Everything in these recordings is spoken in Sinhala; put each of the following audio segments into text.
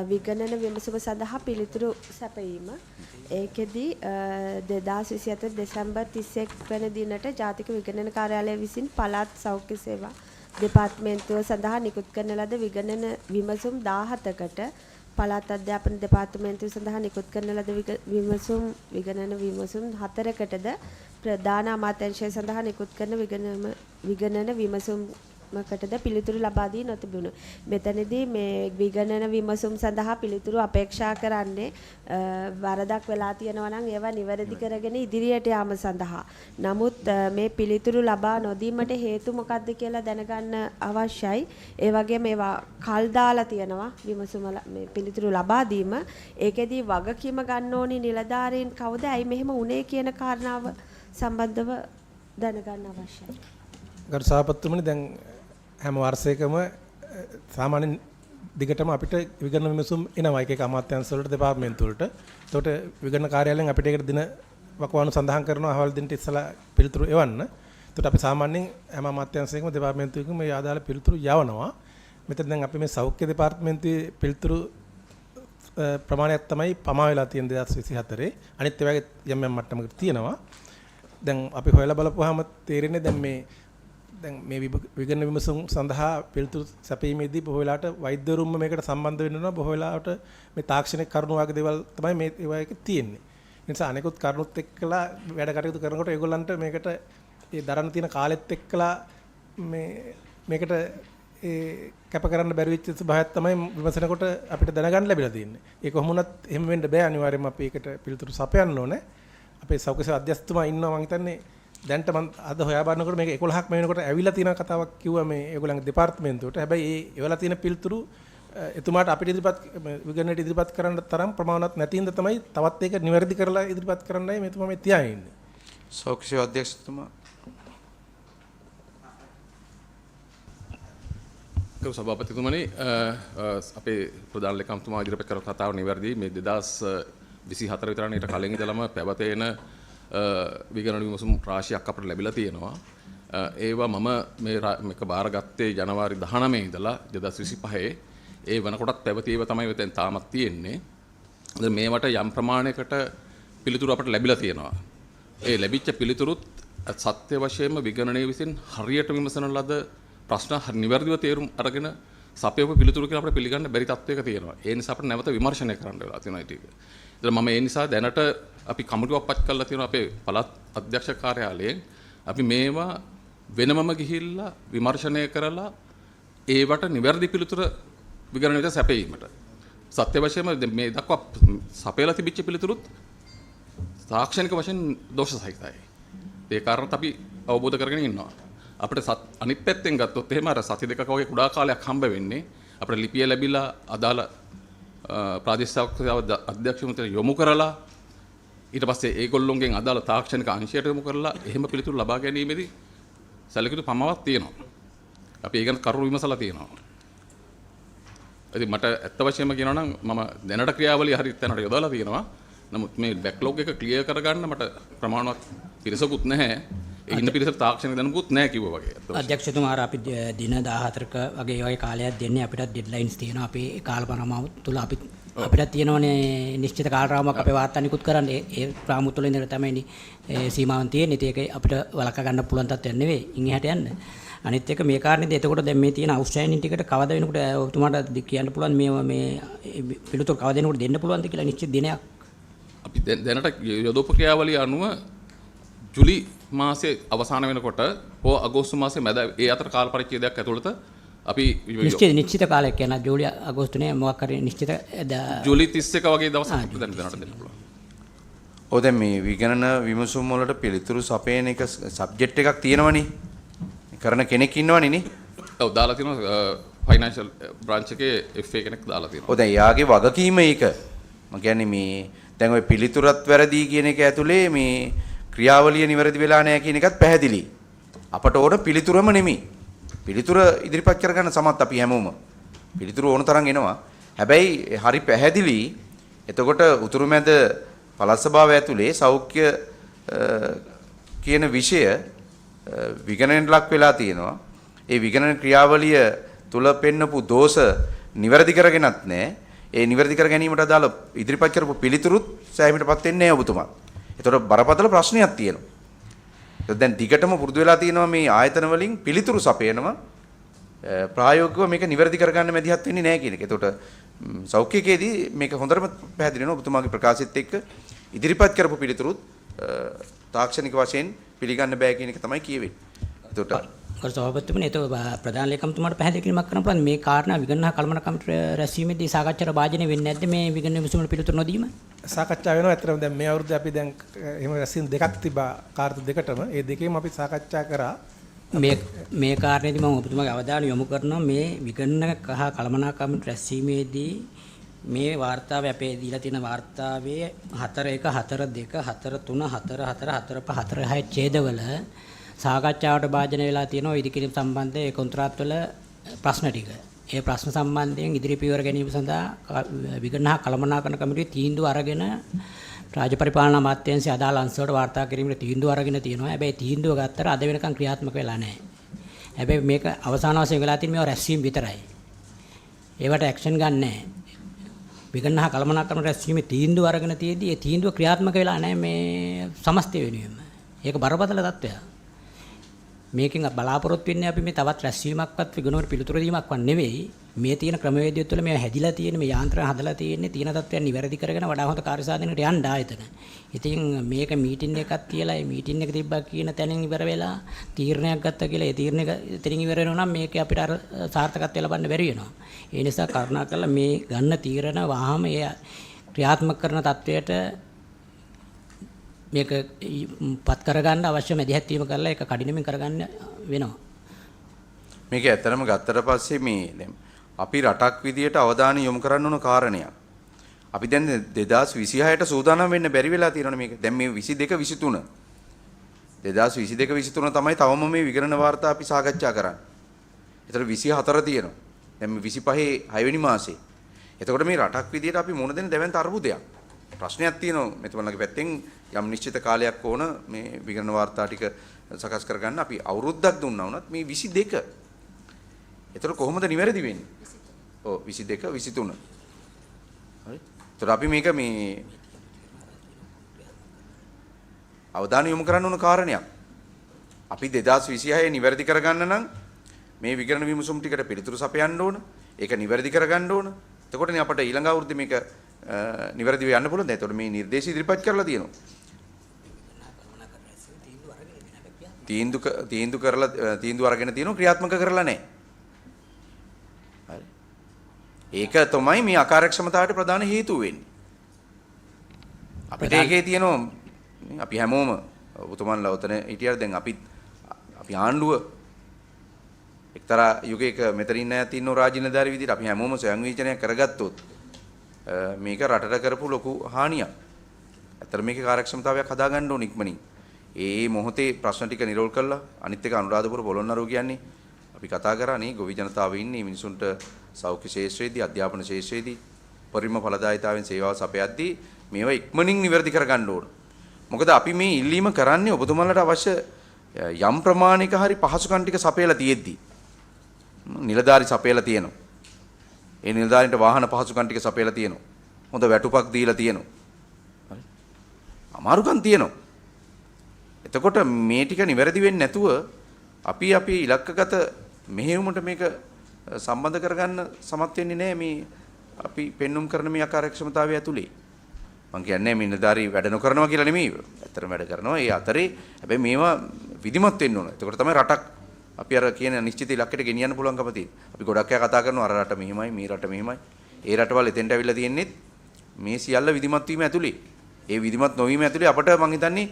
විගණන විමසුම සඳහා පිළිතුරු සැපයීම. ඒකෙදී 2024 දෙසැම්බර් 31 වන දිනට ජාතික විගණන කාර්යාලය විසින් පළාත් සෞඛ්‍ය සේවා දෙපාර්තමේන්තුව සඳහා නිකුත් කරන ලද විගණන විමසුම් 17කට පළාත් අධ්‍යාපන දෙපාර්තමේන්තුව සඳහා නිකුත් කරන ලද විගණන විමසුම් 4කටද ප්‍රධාන අමාත්‍යාංශය සඳහා නිකුත් කරන විගණන විමසුමකටද පිළිතුරු ලබා දී නොතිබුණු. මෙතනදී මේ විගණන විමසුම් සඳහා පිළිතුරු අපේක්ෂා කරන්නේ වරදක් වෙලා තියෙනවා නම් ඒවා නිවැරදි කරගෙන ඉදිරියට යාම සඳහා. නමුත් මේ පිළිතුරු ලබා නොදීමට හේතු මොකක්ද කියලා දැනගන්න අවශ්‍යයි. ඒ වගේම ඒවා කල් දාලා තියෙනවා විමසුම මේ පිළිතුරු ලබා දීම. ඒකෙදී වගකීම ගන්න ඕනි නිලධාරීන් කවුද? ඇයි මෙහෙම වුනේ කියන කාරණාව සම්බන්ධව දැනගන්න අවශ්‍යයි. ගරු සභාපතිතුමනි දැන් හැම වර්ෂයකම සාමාන්‍යයෙන් දිගටම අපිට විගණන විමසුම් එනවා එක එක අමාත්‍යාංශ වලට දෙපාර්තමේන්තු වලට. ඒකට විගණන කාර්යාලයෙන් අපිට ඒකට දින වකවානු සඳහන් කරනවා අහවල් දිනට ඉස්සලා පිළිතුරු එවන්න. ඒකට අපි සාමාන්‍යයෙන් හැම අමාත්‍යාංශයකම දෙපාර්තමේන්තුවකම මේ ආදාළ පිළිතුරු යවනවා. මෙතන දැන් අපි මේ සෞඛ්‍ය දෙපාර්තමේන්තුවේ පිළිතුරු ප්‍රමාණයක් තමයි පමා වෙලා තියෙන 2024. අනිත් ඒවාගේ යම් යම් මට්ටමකට තියෙනවා. දැන් අපි හොයලා බලපුවාම තේරෙන්නේ දැන් මේ විගණන විමසුම් සඳහා පිළිතුරු සැපීමේදී බොහෝ වෙලාවට වෛද්‍යවරුන්ම මේකට සම්බන්ධ වෙනවා. බොහෝ වෙලාවට මේ තාක්ෂණික කරුණු වගේ දේවල් තමයි මේ ඒවා එක තියෙන්නේ. ඒ නිසා අනෙකුත් කරුණුත් එක්කලා වැඩ කටයුතු කරනකොට ඒගොල්ලන්ට මේකට ඒ දරන්න තියෙන කාලෙත් එක්කලා මේකට කැප කරන්න බැරි වෙච්ච ස්වභාවයක් තමයි විමසනකොට අපිට දැනගන්න ලැබිලා තියෙන්නේ. ඒක කොහොම වුණත් එහෙම වෙන්න බෑ. අනිවාර්යයෙන්ම අපි ඒකට පිළිතුරු සපයන්න ඕනේ. අපේ සෞඛ්‍ය සේවා අධ්‍යක්ෂතුමා ඉන්නවා මම හිතන්නේ දැන්ට මම අද හොයා බලනකොට මේක 11ක් වෙනකොට ඇවිල්ලා තියෙන කතාවක් කිව්වා මේ ඒගොල්ලන්ගේ දෙපාර්තමේන්තුවට. හැබැයි ඒ එවලා තියෙන පිළිතුරු එතුමාට අපිට විගණනයට ඉදිරිපත් කරන්න තරම් ප්‍රමාණවත් නැති හින්දා තමයි තවත් ඒක නිවැරදි කරලා ඉදිරිපත් කරන්නයි මෙතුමා මේ තියාගෙන ඉන්නේ. සෞඛ්‍ය සේවා අධ්‍යක්ෂතුමා. ගරු සභාපතිතුමනි අපේ ප්‍රධාන ලේකම්තුමා ඉදිරිපත් කරපු කතාව නිවැරදි. මේ 2024 විතරනේ ඊට කලින් ඉඳලම පැවතෙන විගණන විමසුම් රාශියක් අපට ලැබිලා තියෙනවා. ඒවා මම මේක බාරගත්තේ ජනවාරි 19 ඉඳලා 2025 ඒ වෙනකොටත් පැවතීව තමයි වෙතෙන් තාමත් තියෙන්නේ. මේවට යම් ප්‍රමාණයකට පිළිතුරු අපට ලැබිලා තියෙනවා. ඒ ලැබිච්ච පිළිතුරුත් සත්‍ය වශයෙන්ම විගණනයේ විසින් හරියට විමසන ලද ප්‍රශ්න නිවැරදිව තේරුම් අරගෙන සපයපු පිළිතුරු කියලා අපිට පිළිගන්න බැරි තත්වයක තියෙනවා. ඒ නිසා අපිට නැවත විමර්ශනය කරන්න වෙලා තියෙනවා ඒක. මම ඒ නිසා දැනට අපි කමිටුවක් පත් කරලා තියෙනවා අපේ පළාත් අධ්‍යක්ෂ කාර්යාලයෙන්. අපි මේවා වෙනමම ගිහිල්ලා විමර්ශනය කරලා ඒවට නිවැරදි පිළිතුර විගණනයට සැපයීමට. සත්‍ය වශයෙන්ම මේ දක්වා සපයලා තිබිච්ච පිළිතුරුත් තාක්ෂණික වශයෙන් දෝෂ සහිතයි. ඒ කාරණාත් අපි අවබෝධ කරගෙන ඉන්නවා. අපිට අනිත් පැත්තෙන් ගත්තොත් එහෙම අර සති දෙකක වගේ කුඩා කාලයක් හම්බ වෙන්නේ අපිට ලිපිය ලැබිලා අදාළ ප්‍රාදේශීය අධ්‍යක්ෂකතුමට යොමු කරලා ඊට පස්සේ ඒගොල්ලොන්ගෙන් අදාළ තාක්ෂණික අංශයට යොමු කරලා එහෙම පිළිතුරු ලබා ගැනීමේදී සැලකිලි පමාවක් තියෙනවා. අපි ඒ ගැන කරුණු විමසලා තියෙනවා. ඉතින් මට ඇත්ත වශයෙන්ම කියනවා නම් මම දැනට ක්‍රියාවලිය හරි තැනට යොදලා තියෙනවා. නමුත් මේ බෑක්ලොග් එක ක්ලියර් කරගන්න මට ප්‍රමාණවත් පිරිසකුත් නැහැ. ඒ ඉන්න පිරිසට තාක්ෂණික දැනුමකුත් නැහැ කිව්වා වගේ. අධ්‍යක්ෂතුමා අපි දින 14ක වගේ කාලයක් දෙන්නේ අපිට ඩෙඩ්ලයින්ස් තියෙනවා. අපි කාලපරමාව තුල අපිට තියෙනවනේ නිශ්චිත කාල රාමුවක් අපේ වාර්තා නිකුත් කරන්න. ඒ රාමුව තුල ඉඳලා තමයි සීමාවන් තියෙන්නේ. ඒක අපිට වළක්වා ගන්න පුළුවන් තත්ත්වයක් නෙවෙයි. ඉන් එහාට යන්න. අනිත් එක මේ කාරණේද එතකොට දැන් මේ තියෙන අවුස්ට්‍රේලියානු ටිකට කවද වෙනකොට ඔබතුමාට කියන්න පුළුවන් මේ පිළිතුරු කවද වෙනකොට දෙන්න පුළුවන්ද කියලා නිශ්චිත දිනයක්. අපි දැනට යොදපු ක්‍රියාවලිය අනුව ජුලි මාසයේ අවසාන වෙනකොට හෝ අගෝස්තු මාසයේ මැද ඒ අතර කාල පරිච්ඡේදයක් ඇතුළත අපි නිශ්චිත කාලයක් කියන ජූලි අගෝස්තුනේ මොකක් හරි නිශ්චිත ජූලි 31 වගේ දවසක් දැනට දෙන්න පුළුවන්. ඔය දැන් මේ විගණන විමසුම් වලට පිළිතුරු සපයන එක සබ්ජෙක්ට් එකක් තියෙනවනේ. කරන කෙනෙක් ඉන්නවනේ නේ. ඔව් දාලා තියෙනවා ෆයිනෑන්ෂල් බ්‍රාන්ච් එකේ FA කෙනෙක් දාලා තියෙනවා. ඔය දැන් යාගේ වගකීම ඒක. මම කියන්නේ මේ දැන් ඔය පිළිතුරත් වැරදි කියන එක ඇතුලේ මේ ක්‍රියාවලිය නිවැරදි වෙලා නැහැ කියන එකත් පැහැදිලි. අපට ඕන පිළිතුරම නෙමෙයි. පිළිතුර ඉදිරිපත් කරගන්න සමත් අපි හැමෝම. පිළිතුරු ඕන තරම් එනවා. හැබැයි හරි පැහැදිලි. එතකොට උතුරුමැද පළාත් සභාව ඇතුලේ සෞඛ්‍ය කියන විෂය විගණනයට ලක් වෙලා තියෙනවා. ඒ විගණන ක්‍රියාවලිය තුල පෙන්නපු දෝෂ නිවැරදි කරගෙනත් නැහැ. ඒ නිවැරදි කර ගැනීමට අදාළ ඉදිරිපත් කරපු පිළිතුරුත් සෑහීමටපත් වෙන්නේ නැහැ ඔබතුමා. ඒතකොට බරපතල ප්‍රශ්නයක් තියෙනවා. ඒක දැන් දිගටම පුරුදු වෙලා තියෙනවා මේ ආයතන වලින් පිළිතුරු සපයනවා. ප්‍රායෝගිකව මේක නිවැරදි කරගන්න මැදිහත් වෙන්නේ නැහැ කියන එක. ඒතකොට සෞඛ්‍යකේදී මේක හොඳටම පැහැදිලි වෙනවා ඔබතුමාගේ ප්‍රකාශෙත් එක්ක ඉදිරිපත් කරපු පිළිතුරුත් තාක්ෂණික වශයෙන් පිළිගන්න බෑ කියන එක තමයි කියවෙන්නේ. ඒතකොට කර සභාපතිතුමනි එතකොට ප්‍රධාන ලේකම්තුමාට පැහැදිලි කිරීමක් කරන්න පුළුවන් මේ කාරණා විගණන කළමනා කමිටුවේ රැස්වීමේදී සාකච්ඡාට භාජනය වෙන්නේ නැද්ද මේ විගණන විසඳුමට පිළිතුරු නොදීම? සාකච්ඡා වෙනවා. ඇත්තටම දැන් මේ අවුරුද්දේ අපි දැන් එහෙම රැස්වීම් දෙකක් තිබා කාර්ය දෙකටම. ඒ දෙකේම අපි සාකච්ඡා කරා. මේ කාරණේදී මම ඔබතුමාගේ අවධානය යොමු කරනවා මේ විගණන කහ කළමනා කමිටු රැස්වීමේදී මේ වාර්තාවේ අපේ දීලා තියෙන වාර්තාවේ 4.1 4.2 4.3 4.4 4.5 4.6 ඡේදවල සාකච්ඡාවට භාජනය වෙලා තියෙනවා ඉදිකිරීම සම්බන්ධ ඒ කොන්ත්‍රාත්වල ප්‍රශ්න ටික. ඒ ප්‍රශ්න සම්බන්ධයෙන් ඉදිරි පියවර ගැනීම සඳහා විගණන කළමනාකරණ කමිටුවේ තීන්දුව අරගෙන රාජ්‍ය පරිපාලන අමාත්‍යාංශයේ අදාළ අංශ වලට වාර්තා කිරීමේ තීන්දුව අරගෙන තියෙනවා. හැබැයි තීන්දුව ගත්තට අද වෙනකන් ක්‍රියාත්මක වෙලා නැහැ. හැබැයි මේක අවසාන වශයෙන් වෙලා තියෙන මේවා රැස්වීම විතරයි. ඒවට ඇක්ෂන් ගන්න නැහැ. විගණන කළමනාකරණ රැස්වීමේ තීන්දුව අරගෙන තියෙද්දි ඒ තීන්දුව ක්‍රියාත්මක වෙලා නැහැ මේ සමස්තය වෙනුවෙන්ම. ඒක බරපතල තත්ත්වයක්. මේකෙන් බලාපොරොත්තු වෙන්නේ අපි මේ තවත් රැස්වීමක්වත් විගණනවල පිළිතුරු දීමක්වත් නෙවෙයි මේ තියෙන ක්‍රමවේදය තුළ මේ හැදිලා තියෙන මේ යාන්ත්‍රණ හදලා තියෙන්නේ තියෙන තත්ත්වයන් නිවැරදි කරගෙන වඩා හොඳ කාර්යසාධනයකට යන්න ආයතන. ඉතින් මේක මීටින් එකක් කියලා ඒ මීටින් එක තිබ්බා කියන තැනින් ඉවර වෙලා තීරණයක් ගත්තා කියලා ඒ තීරණය එතනින් ඉවර වෙනවා නම් මේක අපිට අර සාර්ථකත්වය ලබන්න බැරි වෙනවා. ඒ නිසා කරුණාකරලා මේ ගන්න තීරණ වහාම ඒ ක්‍රියාත්මක කරන තත්ත්වයට මේක පත් කරගන්න අවශ්‍ය මැදිහත් වීම කරලා ඒක කඩිනමින් කරගන්න වෙනවා. මේක ඇත්තටම ගත්තට පස්සේ මේ දැන් අපි රටක් විදියට අවධානය යොමු කරන්න ඕන කාරණයක්. අපි දැන් 2026ට සූදානම් වෙන්න බැරි වෙලා තියෙනවනේ මේක. දැන් මේ 22 23 2022 23 තමයි තවම මේ විගණන වාර්තා අපි සාකච්ඡා කරන්නේ. ඒතර 24 තියෙනවා. දැන් මේ 25 6 වෙනි මාසේ. එතකොට මේ රටක් විදියට අපි මුණ දෙන දැවැන්ත අර්බුදයක්. ප්‍රශ්නයක් තියෙනවා මෙතුමන්ලගේ පැත්තෙන් යම් නිශ්චිත කාලයක් ඕන මේ විගණන වාර්තා ටික සකස් කරගන්න අපි අවුරුද්දක් දුන්නා වුණත් මේ 22 ඒතර කොහොමද නිවැරදි වෙන්නේ? ඔව් 22 23 හරි. ඒතර අපි මේක මේ අවධානය යොමු කරන්න ඕන කාරණයක්. අපි 2026 නිවැරදි කරගන්න නම් මේ විගණන විමසුම් ටිකට පිළිතුරු සපයන්න ඕන. ඒක නිවැරදි කරගන්න ඕන. එතකොටනේ අපට ඊළඟ අවුරුද්දේ මේක නිවැරදිව යන්න පුළුවන්. එතකොට මේ නිර්දේශ ඉදිරිපත් කරලා තියෙනවා. තීන්දුව අරගෙන තියෙනවා ක්‍රියාත්මක කරලා නැහැ. හරි. ඒක තමයි මේ අකාර්යක්ෂමතාවට ප්‍රධාන හේතුව වෙන්නේ. අපිට ඒකේ තියෙනවා අපි හැමෝම ඔබතුමන්ලා උතන හිටියර දැන් අපි ආණ්ඩුව එක්තරා යුගයක මෙතන ඉන්න අය තියෙන රාජ්‍ය විදිහට අපි හැමෝම ස්වයං විචනයක් කරගත්තොත් මේක රටට කරපු ලොකු හානියක්. ඇත්තට මේකේ කාර්යක්ෂමතාවයක් හදාගන්න ඕන ඉක්මනින්. ඒ මොහොතේ ප්‍රශ්න ටික නිරෝල් කළා. අනිත් එක අනුරාධපුර පොළොන්නරුව කියන්නේ අපි කතා කරානේ ගොවි ජනතාව ඉන්නේ මිනිසුන්ට සෞඛ්‍ය ශාස්ත්‍රයේදී අධ්‍යාපන ශාස්ත්‍රයේදී පරිම ඵලදායීතාවෙන් සේවාව සපයද්දී මේවා ඉක්මනින් නිවැරදි කරගන්න ඕන. මොකද අපි මේ ඉල්ලීම කරන්නේ ඔබතුමන්ලට අවශ්‍ය යම් ප්‍රමාණික හරි පහසුකම් ටික සපයලා තියෙද්දී නිලධාරි සපයලා තියෙනවා. ඒ නිලධාරීන්ට වාහන පහසුකම් ටික සපයලා තියෙනවා. හොඳ වැටුපක් දීලා තියෙනවා. හරි. අමාරුකම් තියෙනවා. එතකොට මේ ටික නිවැරදි වෙන්නේ නැතුව අපි ඉලක්කගත මෙහෙයුමට මේක සම්බන්ධ කරගන්න සමත් වෙන්නේ නැහැ මේ අපි පෙන්눔 කරන මේ අකාර්යක්ෂමතාවය ඇතුලේ. මම කියන්නේ මේ නිලධාරී වැඩ නොකරනවා කියලා නෙමෙයි. ඇත්තටම වැඩ කරනවා. ඒ අතරේ හැබැයි මේවා විධිමත් වෙන්න ඕන. එතකොට තමයි රටක් අපි අර කියන නිශ්චිත ඉලක්කයට ගෙනියන්න පුළුවන්කම තියෙන්නේ. අපි ගොඩක් අය කතා කරනවා අර රට මෙහෙමයි මේ රට මෙහෙමයි. ඒ රටවල් එතෙන්ට අවිල්ලා තියෙන්නේ මේ සියල්ල විධිමත් වීම ඇතුලේ. ඒ විධිමත් නොවීම ඇතුලේ අපට මං හිතන්නේ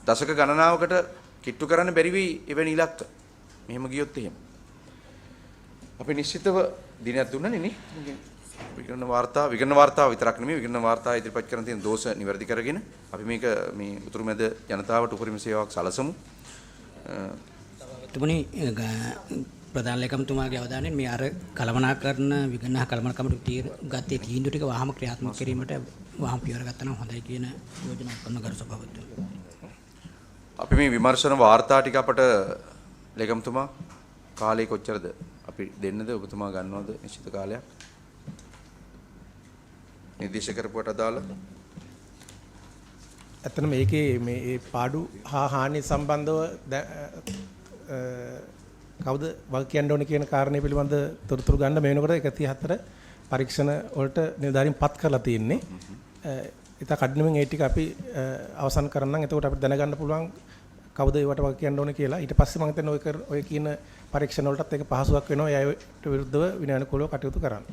දශක ගණනාවකට කිට්ටු කරන්න බැරි වෙයි එවැනි ඉලක්ක. මෙහෙම ගියොත් එහෙම. අපි නිශ්චිතව දිනයක් දුන්නනේ නේ. විගණන වාර්තාව විතරක් නෙමෙයි විගණන වාර්තාව ඉදිරිපත් කරන තියෙන දෝෂ නිවැරදි කරගෙන අපි මේක මේ උතුරු මැද ජනතාවට උපරිම සේවාවක් සලසමු. තුමනි ප්‍රධාන ලේකම්තුමාගේ අවධානයෙන් මේ අර කළමනාකරන විගණන කළමනා කමිටුව ගත්තේ තීන්දුව ටික වහාම ක්‍රියාත්මක කිරීමට වහාම පියවර ගත්තා නම් හොඳයි කියන යෝජනා කරන කරු සභාපතිතුමා. අපි මේ විමර්ශන වාර්තා ටික අපට ලේකම්තුමා කාලේ කොච්චරද අපි දෙන්නද ඔබතුමා ගන්නවද නිශ්චිත කාලයක්? නිර්දේශ කරපුවට අදාළ ඇත්තටම මේකේ මේ පාඩු හා හානි සම්බන්ධව කවුද වග කියන්න ඕනේ කියන කාරණේ පිළිබඳ තොරතුරු ගන්න මේ වෙනකොට 134 පරීක්ෂණ වලට නිලධාරීන් පත් කරලා තියෙන්නේ. ඉතින් කඩිනමින් ඒ ටික අපි අවසන් කරන්නම්. එතකොට අපිට දැනගන්න පුළුවන් කවුද ඒවට වග කියන්න ඕනේ කියලා. ඊට පස්සේ මම හිතන්නේ ඔය කියන පරීක්ෂණ වලටත් ඒක පහසුවක් වෙනවා. ඒයට විරුද්ධව විනයානුකූලව කටයුතු කරන්න.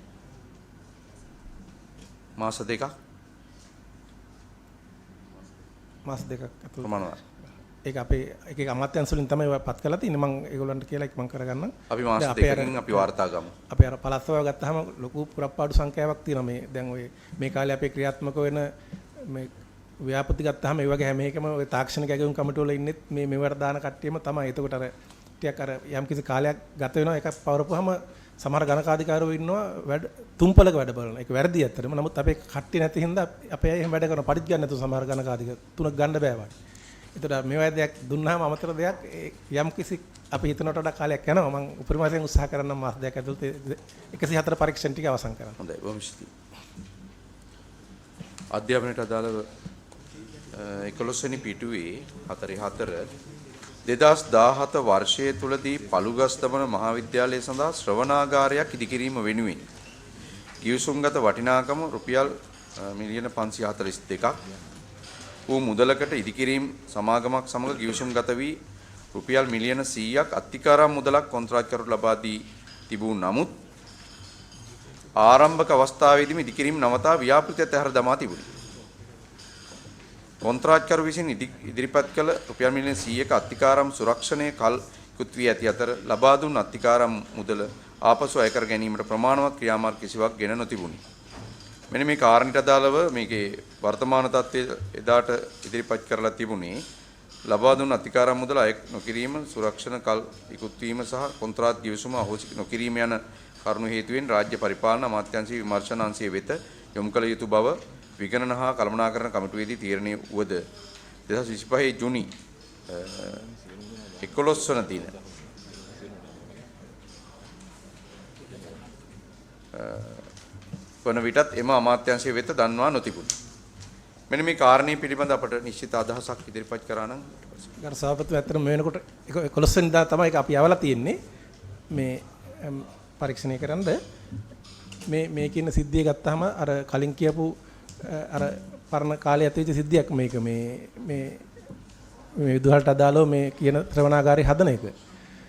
මාස දෙකක් ඇතුළත ප්‍රමාණවත්. ඒක අපේ එක අමාත්‍යංශ වලින් තමයි පත් කරලා තියෙන්නේ. මම ඒගොල්ලන්ට කියලා මම කරගන්නම්. අපි මාස දෙකකින් අපි වාර්තා ගමු. අපි අර පළාත් සභාව ගත්තාම ලොකු පුරප්පාඩු සංඛ්‍යාවක් තියෙනවා. මේ දැන් ඔය මේ කාලේ අපේ ක්‍රියාත්මක වෙන මේ ව්‍යාපෘති ගත්තාම ඒ වගේ හැම එකම ඔය තාක්ෂණික ඇගයුම් කමිටු වල ඉන්නෙත් මේ මෙවට දාන කට්ටියම තමයි. එතකොට අර ටිකක් අර යම් කිසි කාලයක් ගත වෙනවා. ඒක පවරපුවාම සමහර ගණකාධිකාරයෝ ඉන්නවා වැඩ තුම්පලක වැඩ බලන. ඒක වැරදි ඇත්තටම. නමුත් අපේ කට්ටිය නැති හින්දා අපේ අය එහෙම වැඩ කරන පරිග්ගන්න නැතුව සමහර ගණකාධිකාර තුනක් ගන්න බෑ වගේ. එතකොට මේ වගේ දෙයක් දුන්නාම අමතර දෙයක් යම් කිසි අපි හිතනට වඩා කාලයක් යනවා. මම උපරිම වශයෙන් උත්සාහ කරන්නම් මාස දෙකක් ඇතුළත 104 පරීක්ෂණ ටික අවසන් කරන්න. හොඳයි බොහොම ස්තුතියි. අධ්‍යාපනයට අදාළව 11 වෙනි පිටුවේ 4 2017 වර්ෂය තුලදී පළුගස්දමන මහාවිද්‍යාලය සඳහා ශ්‍රවණාගාරයක් ඉදිකිරීම වෙනුවෙන් ගිවිසුම්ගත වටිනාකම රුපියල් මිලියන 542ක් වූ මුදලකට ඉදිකිරීම සමාගමක් සමග ගිවිසුම්ගත වී රුපියල් මිලියන 100ක් අත්තිකාරම් මුදලක් කොන්ත්‍රාත්කරුට ලබා දී තිබූ නමුත් ආරම්භක අවස්ථාවේදීම ඉදිකිරීම නවතා ව්‍යාපෘතිය තැහැර දමා තිබුණි. කොන්ත්‍රාත්කරු විසින් ඉදිරිපත් කළ රුපියල් මිලියන 100ක අත්තිකාරම් සුරක්ෂණය කල් ඉක්ුත් වී ඇති අතර ලබා දුන් අත්තිකාරම් මුදල ආපසු අය කර ගැනීමට ප්‍රමාණවත් ක්‍රියාමාර්ග කිසිවක් ගෙන නොතිබුණි. මෙන්න මේ කාරණයට අදාළව මේකේ වර්තමාන තත්ත්වය එදාට ඉදිරිපත් කරලා තිබුණේ ලබා දුන් අත්තිකාරම් මුදල අය නොකිරීම සුරක්ෂණ කල් ඉක්ුත් වීම සහ කොන්ත්‍රාත් ගිවිසුම අහෝසි නොකිරීම යන කරුණු හේතුවෙන් රාජ්‍ය පරිපාලන අමාත්‍යාංශයේ විමර්ශන අංශය වෙත යොමු කළ යුතු බව විගණන හා කළමනාකරණ කමිටුවේදී තීරණය වුවද 2025 ජුනි 11 වන දින වන විටත් එම අමාත්‍යාංශය වෙත දන්වා නොතිබුණි. මෙන්න මේ කාරණේ පිළිබඳ අපට නිශ්චිත අදහසක් ඉදිරිපත් කරා නම් ගරු සභාපතිතුමා ඇත්තටම මේ වෙනකොට 11 වෙනිදා තමයි ඒක අපි යවලා තියෙන්නේ මේ පරීක්ෂණය කරන්න මේ කියන සිද්ධිය ගත්තාම අර කලින් කියපු අර පරණ කාලේ ඇති වෙච්ච සිද්ධියක් මේක මේ විදුහලට අදාළව මේ කියන ශ්‍රවණාගාරය හදන එක.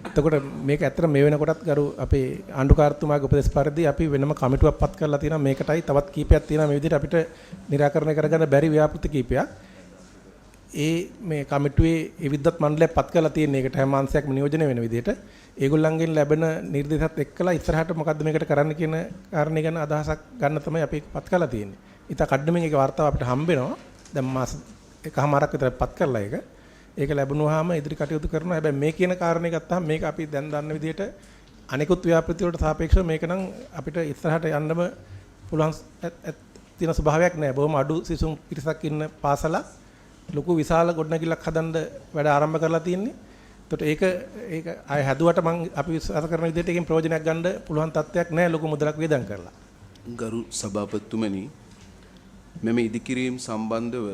එතකොට මේක ඇත්තට මේ වෙනකොටත් ගරු අපේ ආණ්ඩුකාරතුමාගේ උපදෙස් පරිදි අපි වෙනම කමිටුවක් පත් කරලා තියෙනවා. මේකටයි තවත් කීපයක් තියෙනවා මේ විදිහට අපිට निराකරණය කරගන්න බැරි ව්‍යාපෘති කීපයක්. මේ කමිටුවේ ඒ විද්වත් මණ්ඩලයක් පත් කරලා තියෙන එකට හැම අංශයක්ම නියෝජනය වෙන විදිහට ඒගොල්ලන්ගෙන් ලැබෙන නිර්දේශات එක්කලා ඉස්සරහට මොකද්ද මේකට කරන්න කියන කාරණේ ගැන අදහසක් ගන්න තමයි අපි පත් කරලා තියෙන්නේ. ඉතින් කඩමින් ඒක වார்த்தාව අපිට හම්බ වෙනවා. දැන් මාස එකමාරක් විතර පත් කරලා ඒක ලැබුණාම ඉදිරි කටයුතු කරනවා. හැබැයි මේ කියන කාරණේ ගත්තාම මේක අපි දැන් දන්න විදිහට අනිකුත් ව්‍යාපෘති වලට සාපේක්ෂව මේක නම් අපිට ඉස්සරහට යන්නම පුළුවන් තියෙන ස්වභාවයක් නෑ. බොහොම අඩු සිසුන් පිරිසක් ඉන්න පාසලක් ලොකු විශාල ගොඩනැගිල්ලක් හදන්න වැඩ ආරම්භ කරලා තියෙන්නේ. එතකොට ඒක ආය හැදුවට මම අපි විශ්වාස කරන විදිහට එකෙන් ප්‍රයෝජනයක් ගන්න පුළුවන් තත්ත්වයක් නෑ ලොකු මුදලක් වේදම් කරලා. ගරු සභාපතිතුමනි මෙම ඉදිකිරීම සම්බන්ධව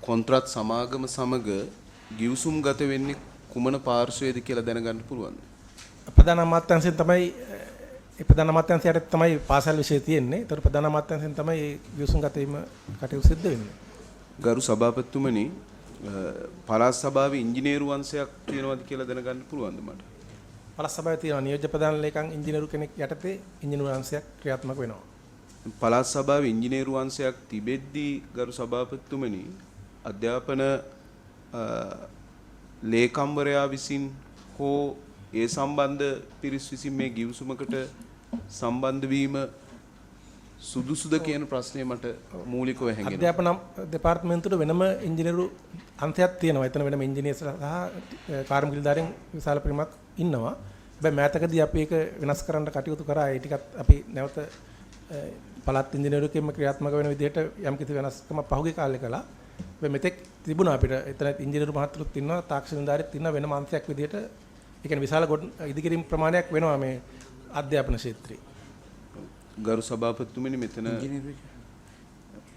කොන්ත්‍රාත් සමාගම සමග ගිවිසුම් ගත වෙන්නේ කුමන පාර්ශ්වයේද කියලා දැනගන්න පුළුවන්ද? ප්‍රධාන අමාත්‍යාංශයෙන් තමයි ප්‍රධාන අමාත්‍යාංශයට තමයි පාසල් විෂය තියෙන්නේ. ඒතර ප්‍රධාන අමාත්‍යාංශයෙන් තමයි ගිවිසුම් ගත වීම කටයුතු සිද්ධ වෙන්නේ. ගරු සභාපතිතුමනි පළාත් සභාවේ ඉංජිනේරු වංශයක් තියෙනවද කියලා දැනගන්න පුළුවන්ද මට? පළාත් සභාවේ තියෙනවා නියෝජ්‍ය ප්‍රධාන ලේකම් ඉංජිනේරු කෙනෙක් යටතේ ඉංජිනේරු වංශයක් ක්‍රියාත්මක වෙනවා. පළාත් සභාවේ ඉංජිනේරු වංශයක් තිබෙද්දී ගරු සභාපතිතුමනි අධ්‍යාපන ලේකම්වරයා විසින් හෝ ඒ සම්බන්ධ පිරිස් විසින් මේ ගිවිසුමකට සම්බන්ධ වීම සුදුසුද කියන ප්‍රශ්නය මට මූලිකව හැඟෙනවා. අධ්‍යාපන දෙපාර්තමේන්තුවට වෙනම ඉංජිනේරු අංශයක් තියෙනවා. එතන වෙනම ඉංජිනේර්ස්ලා සහ කාර්මික නිලධාරීන් විශාල පිරිමක් ඉන්නවා. හැබැයි මෑතකදී අපි ඒක වෙනස් කරන්න කටයුතු කරා. ඒ ටිකත් අපි නැවත පළාත් ඉංජිනේරුකෙම ක්‍රියාත්මක වෙන විදිහට යම් කිසි වෙනස්කමක් පහුගිය කාලේ කළා. හැබැයි මෙතෙක් තිබුණා අපිට එතන ඉංජිනේරු මහත්තුරුත් ඉන්නවා, තාක්ෂණ නිලධාරීත් ඉන්නවා වෙනම අංශයක් විදිහට. ඒ කියන්නේ විශාල ඉදිකිරීම් ප්‍රමාණයක් වෙනවා මේ අධ්‍යාපන ක්ෂේත්‍රයේ. ගරු සභාපතිතුමනි මෙතන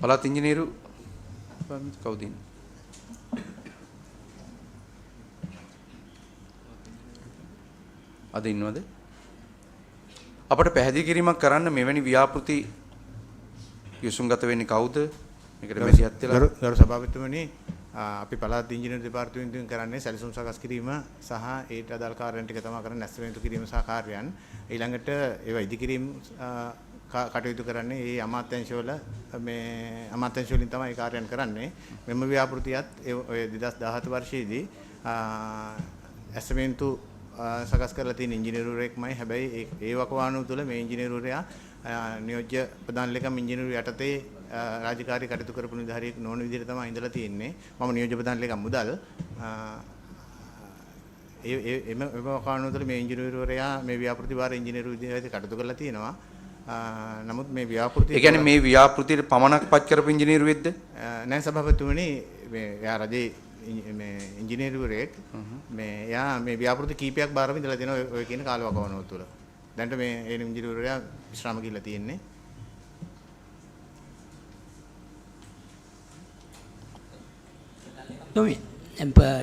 පළාත් ඉංජිනේරු කවුද ඉන්නේ? අද ඉන්නවද? අපට පැහැදිලි කිරීමක් කරන්න මෙවැනි ව්‍යාපෘති යොසුන්ගත වෙන්නේ කවුද? මේකට මැදිහත් වෙලා ගරු සභාපතිතුමනි අපි පළාත් ඉංජිනේරු දෙපාර්තමේන්තුවෙන් කරන්නේ සැලසුම් සකස් කිරීම සහ ඒට අදාළ කාර්යයන් ටික තමයි කරන්නේ නැස්තමේන්තු කිරීම සහ කාර්යයන් ඊළඟට ඒවා ඉදිකිරීම කටයුතු කරන්නේ මේ අමාත්‍යාංශවල මේ අමාත්‍යාංශ වලින් තමයි ඒ කාර්යයන් කරන්නේ මෙම ව්‍යාපෘතියත් ඔය 2017 වර්ෂයේදී ඇස්තමේන්තු සකස් කරලා තියෙන ඉංජිනේරුවරයෙක්මයි හැබැයි ඒ වකවානුව තුළ මේ ඉංජිනේරුවරයා නියෝජ්‍ය ප්‍රධාන ලේකම් ඉංජිනේරු යටතේ රාජකාරී කටයුතු කරපු නිලධාරියෙක් නොවන විදිහට තමයි ඉඳලා තියෙන්නේ මම නියෝජ්‍ය ප්‍රධාන ලේකම් මුදල් එම වකවානුව තුළ මේ ඉංජිනේරුවරයා මේ ව්‍යාපෘති වාර ඉංජිනේරු විදිහට කටයුතු කරලා තියෙනවා නමුත් මේ ව්‍යාපෘතිය ඒ කියන්නේ මේ ව්‍යාපෘතියට පමණක් පත් කරපු ඉංජිනේරු වෙද්ද නෑ සභාපතිතුමනි මේ යා රජේ මේ ඉංජිනේරුවරයෙක් මේ යා මේ ව්‍යාපෘති කීපයක් බාරව ඉඳලා තියෙනවා ඔය කියන කාලවකවානුව තුළ දැන්ට මේ ඒ ඉංජිනේරුවරයා විශ්‍රාම ගිහිල්ලා තියෙන්නේ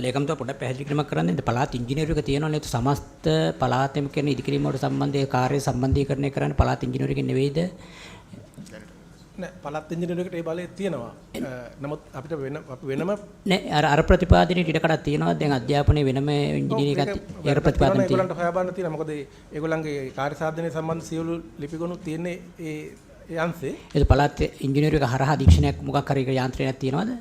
ලේකම්තුමා පොඩ්ඩක් පැහැදිලි කිරීමක් කරන්න දෙන්න පළාත් ඉංජිනේරු එක තියෙනවනේ ඒ සමස්ත පළාතෙම කියන ඉදිකිරීම වලට සම්බන්ධ කාර්ය සම්බන්ධීකරණය කරන්නේ පළාත් ඉංජිනේරු එකෙන් නෙවෙයිද නෑ පළාත් ඉංජිනේරුවකට ඒ බලය තියෙනවා. නමුත් අපිට වෙනම නෑ අර ප්‍රතිපාදනයේ ඉඩ කඩක් තියෙනවා. දැන් අධ්‍යාපනයේ වෙනම ඉංජිනේරින් එකක් ඒකට ප්‍රතිපාදන තියෙනවා. ඒගොල්ලන්ට හොයාගන්න තියෙනවා. මොකද ඒගොල්ලන්ගේ කාර්ය සාධනය සම්බන්ධ සියලු ලිපිගොනු තියෙන්නේ ඒ අංශේ. ඒක පළාත් ඉංජිනේරු එක හරහා අධීක්ෂණයක් මොකක් හරි යාන්ත්‍රණයක් තියෙනවද?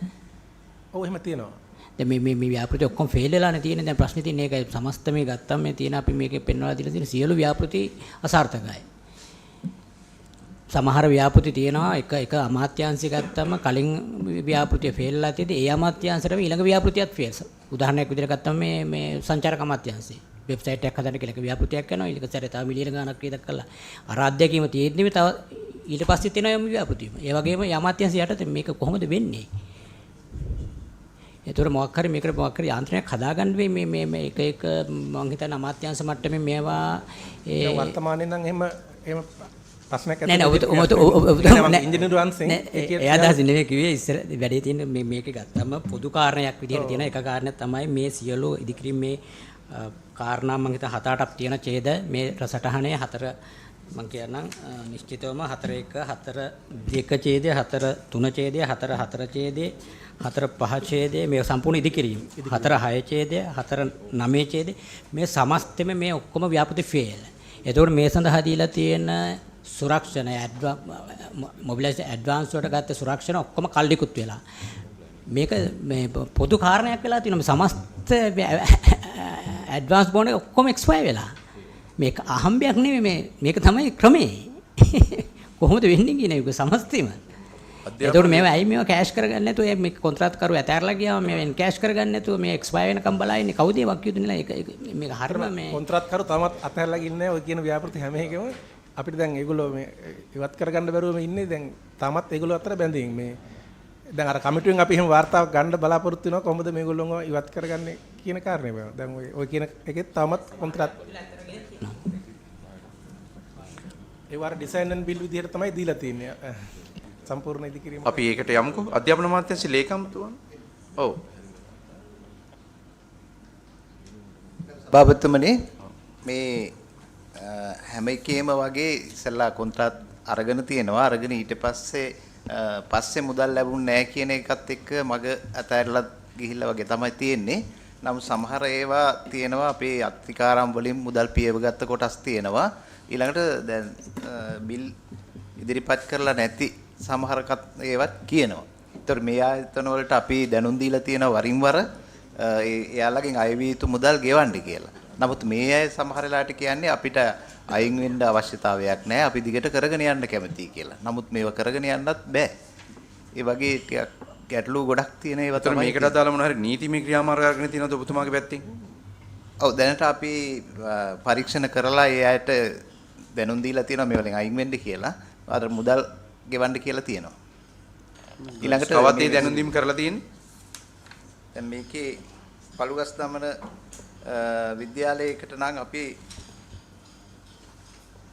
ඔව් එහෙම තියෙනවා. දැන් මේ ව්‍යාපෘති ඔක්කොම ෆේල් වෙලානේ තියෙන්නේ. දැන් ප්‍රශ්නේ තියෙන්නේ ඒකයි. සමස්ත මේ ගත්තම මේ තියෙන අපි මේකේ පෙන්වලා දීලා තියෙන සියලු ව්‍යාපෘති අසාර්ථකයි. සමහර ව්‍යාපෘති තියෙනවා එක අමාත්‍යාංශය ගත්තම කලින් ව්‍යාපෘතිය ෆේල් වෙලා තියෙද්දි ඒ අමාත්‍යාංශයට ඊළඟ ව්‍යාපෘතියත් ෆේල්. උදාහරණයක් විදිහට ගත්තම මේ සංචාරක අමාත්‍යාංශය වෙබ්සයිට් එකක් හදන්න කියලා එක ව්‍යාපෘතියක් කරනවා ඊළඟ සැරේ තව මිලියන ගණනක් වියදම් කළා. අර අධ්‍යක්ීම තියෙද්දි තව ඊට පස්සේ තියෙනවා යම් ව්‍යාපෘතියම. ඒ වගේම අමාත්‍යාංශය යටතේ මේක කොහොමද වෙන්නේ? ඒතර මොකක් හරි මේකට මොකක් හරි යාන්ත්‍රණයක් හදාගන්න වෙයි මේ එක මම හිතන්නේ අමාත්‍යාංශ මට්ටමේ මේවා ඒ වර්තමානයේ නම් එහෙම ප්‍රශ්නයක් නෑ ඉංජිනේරු අංශෙන් එයා අදහස් නෙවෙයි කිව්වේ ඉස්සර වැඩේ තියෙන මේක ගත්තම පොදු කාරණයක් විදිහට තියෙන එක කාරණයක් තමයි මේ සියලු ඉදිකිරීම මේ කාරණා මම හිතා 7-8ක් තියෙන ඡේද මේ රසටහනේ 4 මම කියන්නම් නිශ්චිතවම 4-1 4-2 ඡේදය 4-3 ඡේදය 4-4 ඡේදය 4-5 ඡේදය මේ සම්පූර්ණ ඉදිකිරීම 4-6 ඡේදය 4-9 ඡේදය මේ සමස්තෙම මේ ඔක්කොම ව්‍යාපෘති ෆේල්. එතකොට මේ සඳහා දීලා තියෙන සුරක්ෂණ මොබිලයිස් ඇඩ්වාන්ස් වලට ගත්ත සුරක්ෂණ ඔක්කොම කල්ලිකුත් වෙලා මේක මේ පොදු කාරණයක් වෙලා තියෙනවා සමස්ත ඇඩ්වාන්ස් බෝන් එක ඔක්කොම එක්ස්පයර් වෙලා මේක අහම්බයක් නෙමෙයි මේක තමයි ක්‍රමේ කොහොමද වෙන්නේ කියන එක සමස්තෙම එතකොට මේවා ඇයි මේවා කෑෂ් කරගන්නේ නැතුව මේ කොන්ත්‍රාත් කරු ඇතැරලා ගියාම මේ කෑෂ් කරගන්නේ නැතුව මේ එක්ස්පයර් වෙනකම් බලා ඉන්නේ කවුද ඒ වක්කියුද නෙලා මේක හරිම මේ කොන්ත්‍රාත් කරු තාමත් අතහැරලා ගින්නේ නැහැ ඔය කියන ව්‍යාපෘති හැම එකම අපිට දැන් ඒගොල්ලෝ මේ ඉවත් කරගන්න බැරුවම ඉන්නේ දැන් තාමත් ඒගොල්ලෝ අතර බැඳීම් මේ දැන් අර කමිටුවෙන් අපි එහෙම වාර්තාවක් ගන්න බලාපොරොත්තු වෙනවා කොහොමද මේගොල්ලෝ ඉවත් කරගන්නේ කියන කාරණේ බලන්න. දැන් ඔය කියන එකෙත් තාමත් කොන්ත්‍රාත් ඒ වාර ඩිසයින් ඇන්ඩ් බිල් විදිහට තමයි දීලා තියෙන්නේ. සම්පූර්ණ ඉදිකිරීම අපි ඒකට යමුකෝ අධ්‍යාපන අමාත්‍යාංශ ලේකම්තුමන්. ඔව්. බාබතුමනි මේ හැම එකේම වගේ ඉස්සලා කොන්ත්‍රාත් අරගෙන තියෙනවා අරගෙන ඊට පස්සේ මුදල් ලැබුණ නැහැ කියන එකත් එක්ක මග අතහැරලා ගිහිල්ලා වගේ තමයි තියෙන්නේ. නමුත් සමහර ඒවා තියෙනවා අපේ අත්තිකාරම් වලින් මුදල් පියව ගත්ත කොටස් තියෙනවා. ඊළඟට දැන් බිල් ඉදිරිපත් කරලා නැති සමහර ඒවත් කියනවා. ඒතර මේ ආයතන වලට අපි දැනුම් දීලා තියෙනවා වරින් වර එයාලගෙන් අය වී යුතු මුදල් ගෙවන්න කියලා. නමුත් මේ අය සමහර වෙලාවට කියන්නේ අපිට අයින් වෙන්න අවශ්‍යතාවයක් නැහැ. අපි දිගට කරගෙන යන්න කැමතියි කියලා. නමුත් මේව කරගෙන යන්නත් බෑ. ඒ වගේ ටිකක් ගැටලු ගොඩක් තියෙන ඒවා තමයි. මේකට අදාළ මොන හරි නීතිමය ක්‍රියාමාර්ග අරගෙන තියෙනවද ඔබතුමාගේ පැත්තෙන්? ඔව් දැනට අපි පරීක්ෂණ කරලා ඒ අයට දැනුම් දීලා තියෙනවා මේ වලින් අයින් වෙන්න කියලා. අර මුදල් ගෙවන්න කියලා තියෙනවා. ඊළඟට කවද ඒ දැනුම් දීම කරලා තියෙන්නේ? දැන් මේකේ පළුගස් දමන විද්‍යාලයකට නම් අපි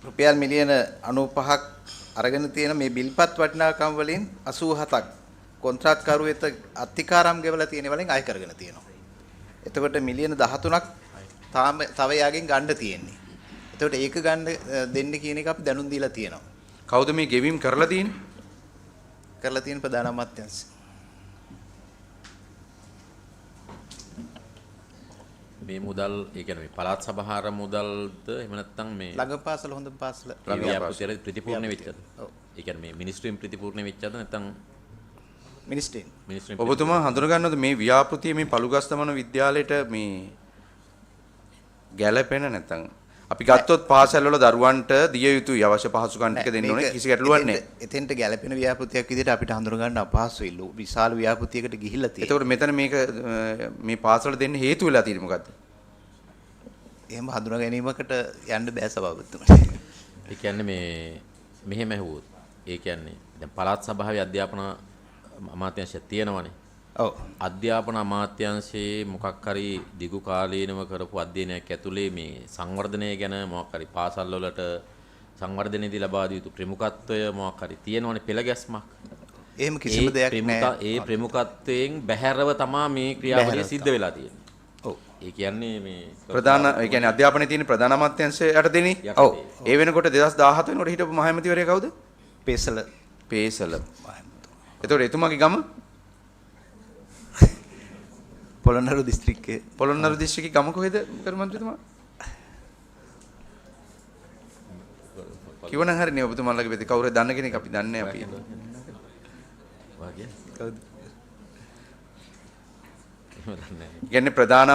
රුපියල් මිලියන 95ක් අරගෙන තියෙන මේ බිල්පත් වටිනාකම් වලින් 87ක් කොන්ත්‍රාත්කරු වෙත අත්තිකාරම් ගෙවලා තියෙන වලින් අය කරගෙන තියෙනවා. එතකොට මිලියන 13ක් තව යාගෙන් ගන්න තියෙන්නේ. එතකොට ඒක ගන්න දෙන්න කියන එක අපි දැනුම් දීලා තියෙනවා. කවුද මේ ගෙවීම් කරලා තියෙන්නේ? කරලා තියෙන ප්‍රධාන අමාත්‍යාංශය. මේ මුදල් ඒ කියන්නේ මේ පළාත් සභාර මුදල්ද එහෙම නැත්නම් මේ ළඟ පාසල හොඳ පාසල ව්‍යාපෘතිය ප්‍රතිපූර්ණ වෙච්චද? ඒ කියන්නේ මේ මිනිස්ට්‍රීම් ප්‍රතිපූර්ණ වෙච්චද නැත්නම් මිනිස්ට්‍රීම් ඔබතුමා හඳුන ගන්නවද මේ ව්‍යාපෘතිය මේ පළුගස්තමන විද්‍යාලයට මේ ගැළපෙන නැත්නම් අපි ගත්තොත් පාසල් වල දරුවන්ට දිය යුතුයි අවශ්‍ය පහසුකම් ටික දෙන්න ඕනේ කිසි ගැටලුවක් නැහැ. එතෙන්ට ගැළපෙන ව්‍යාපෘතියක් විදිහට අපිට හඳුන ගන්න අපහසුයි. විශාල ව්‍යාපෘතියකට ගිහිල්ලා තියෙනවා. එතකොට මෙතන මේක මේ පාසලට දෙන්න හේතු වෙලා තියෙන්නේ මොකද්ද? එහෙම හඳුනා ගැනීමකට යන්න බෑ සභාපතිතුමනි. ඒ කියන්නේ මේ මෙහෙම ඇහුවොත් ඒ කියන්නේ දැන් පළාත් සභාවේ අධ්‍යාපන අමාත්‍යාංශය තියෙනවනේ. ඔව්. අධ්‍යාපන අමාත්‍යාංශයේ මොකක් හරි දිගු කාලීනව කරපු අධ්‍යයනයක් ඇතුලේ මේ සංවර්ධනය ගැන මොකක් හරි පාසල් වලට සංවර්ධනයේදී ලබා දිය යුතු ප්‍රමුඛත්වය මොකක් හරි තියෙනවනේ පෙළ ගැස්මක්. එහෙම කිසිම දෙයක් නැහැ. ඒ ප්‍රමුඛත්වයෙන් බැහැරව තමයි මේ ක්‍රියාවලිය සිද්ධ වෙලා තියෙන්නේ. ඔව්. ඒ කියන්නේ මේ ප්‍රධාන ඒ කියන්නේ අධ්‍යාපනයේ තියෙන ප්‍රධාන අමාත්‍යාංශය යටතේනේ. ඔව්. ඒ වෙනකොට 2017 වෙනකොට හිටපු මහමැතිවරයා කවුද? පේසල. එතකොට එතුමාගේ ගම පොළොන්නරු දිස්ත්‍රික්කයේ පොළොන්නරු දිස්ත්‍රික්කයේ ගම කොහෙද කර්මන්ත්‍රීතුමා? කිව්වනම් හරිනේ ඔබතුමාලගේ වෙද කවුරුද දන්න කෙනෙක් අපි දන්නේ අපි. වාගේ කවුද? කියන්නේ ප්‍රධාන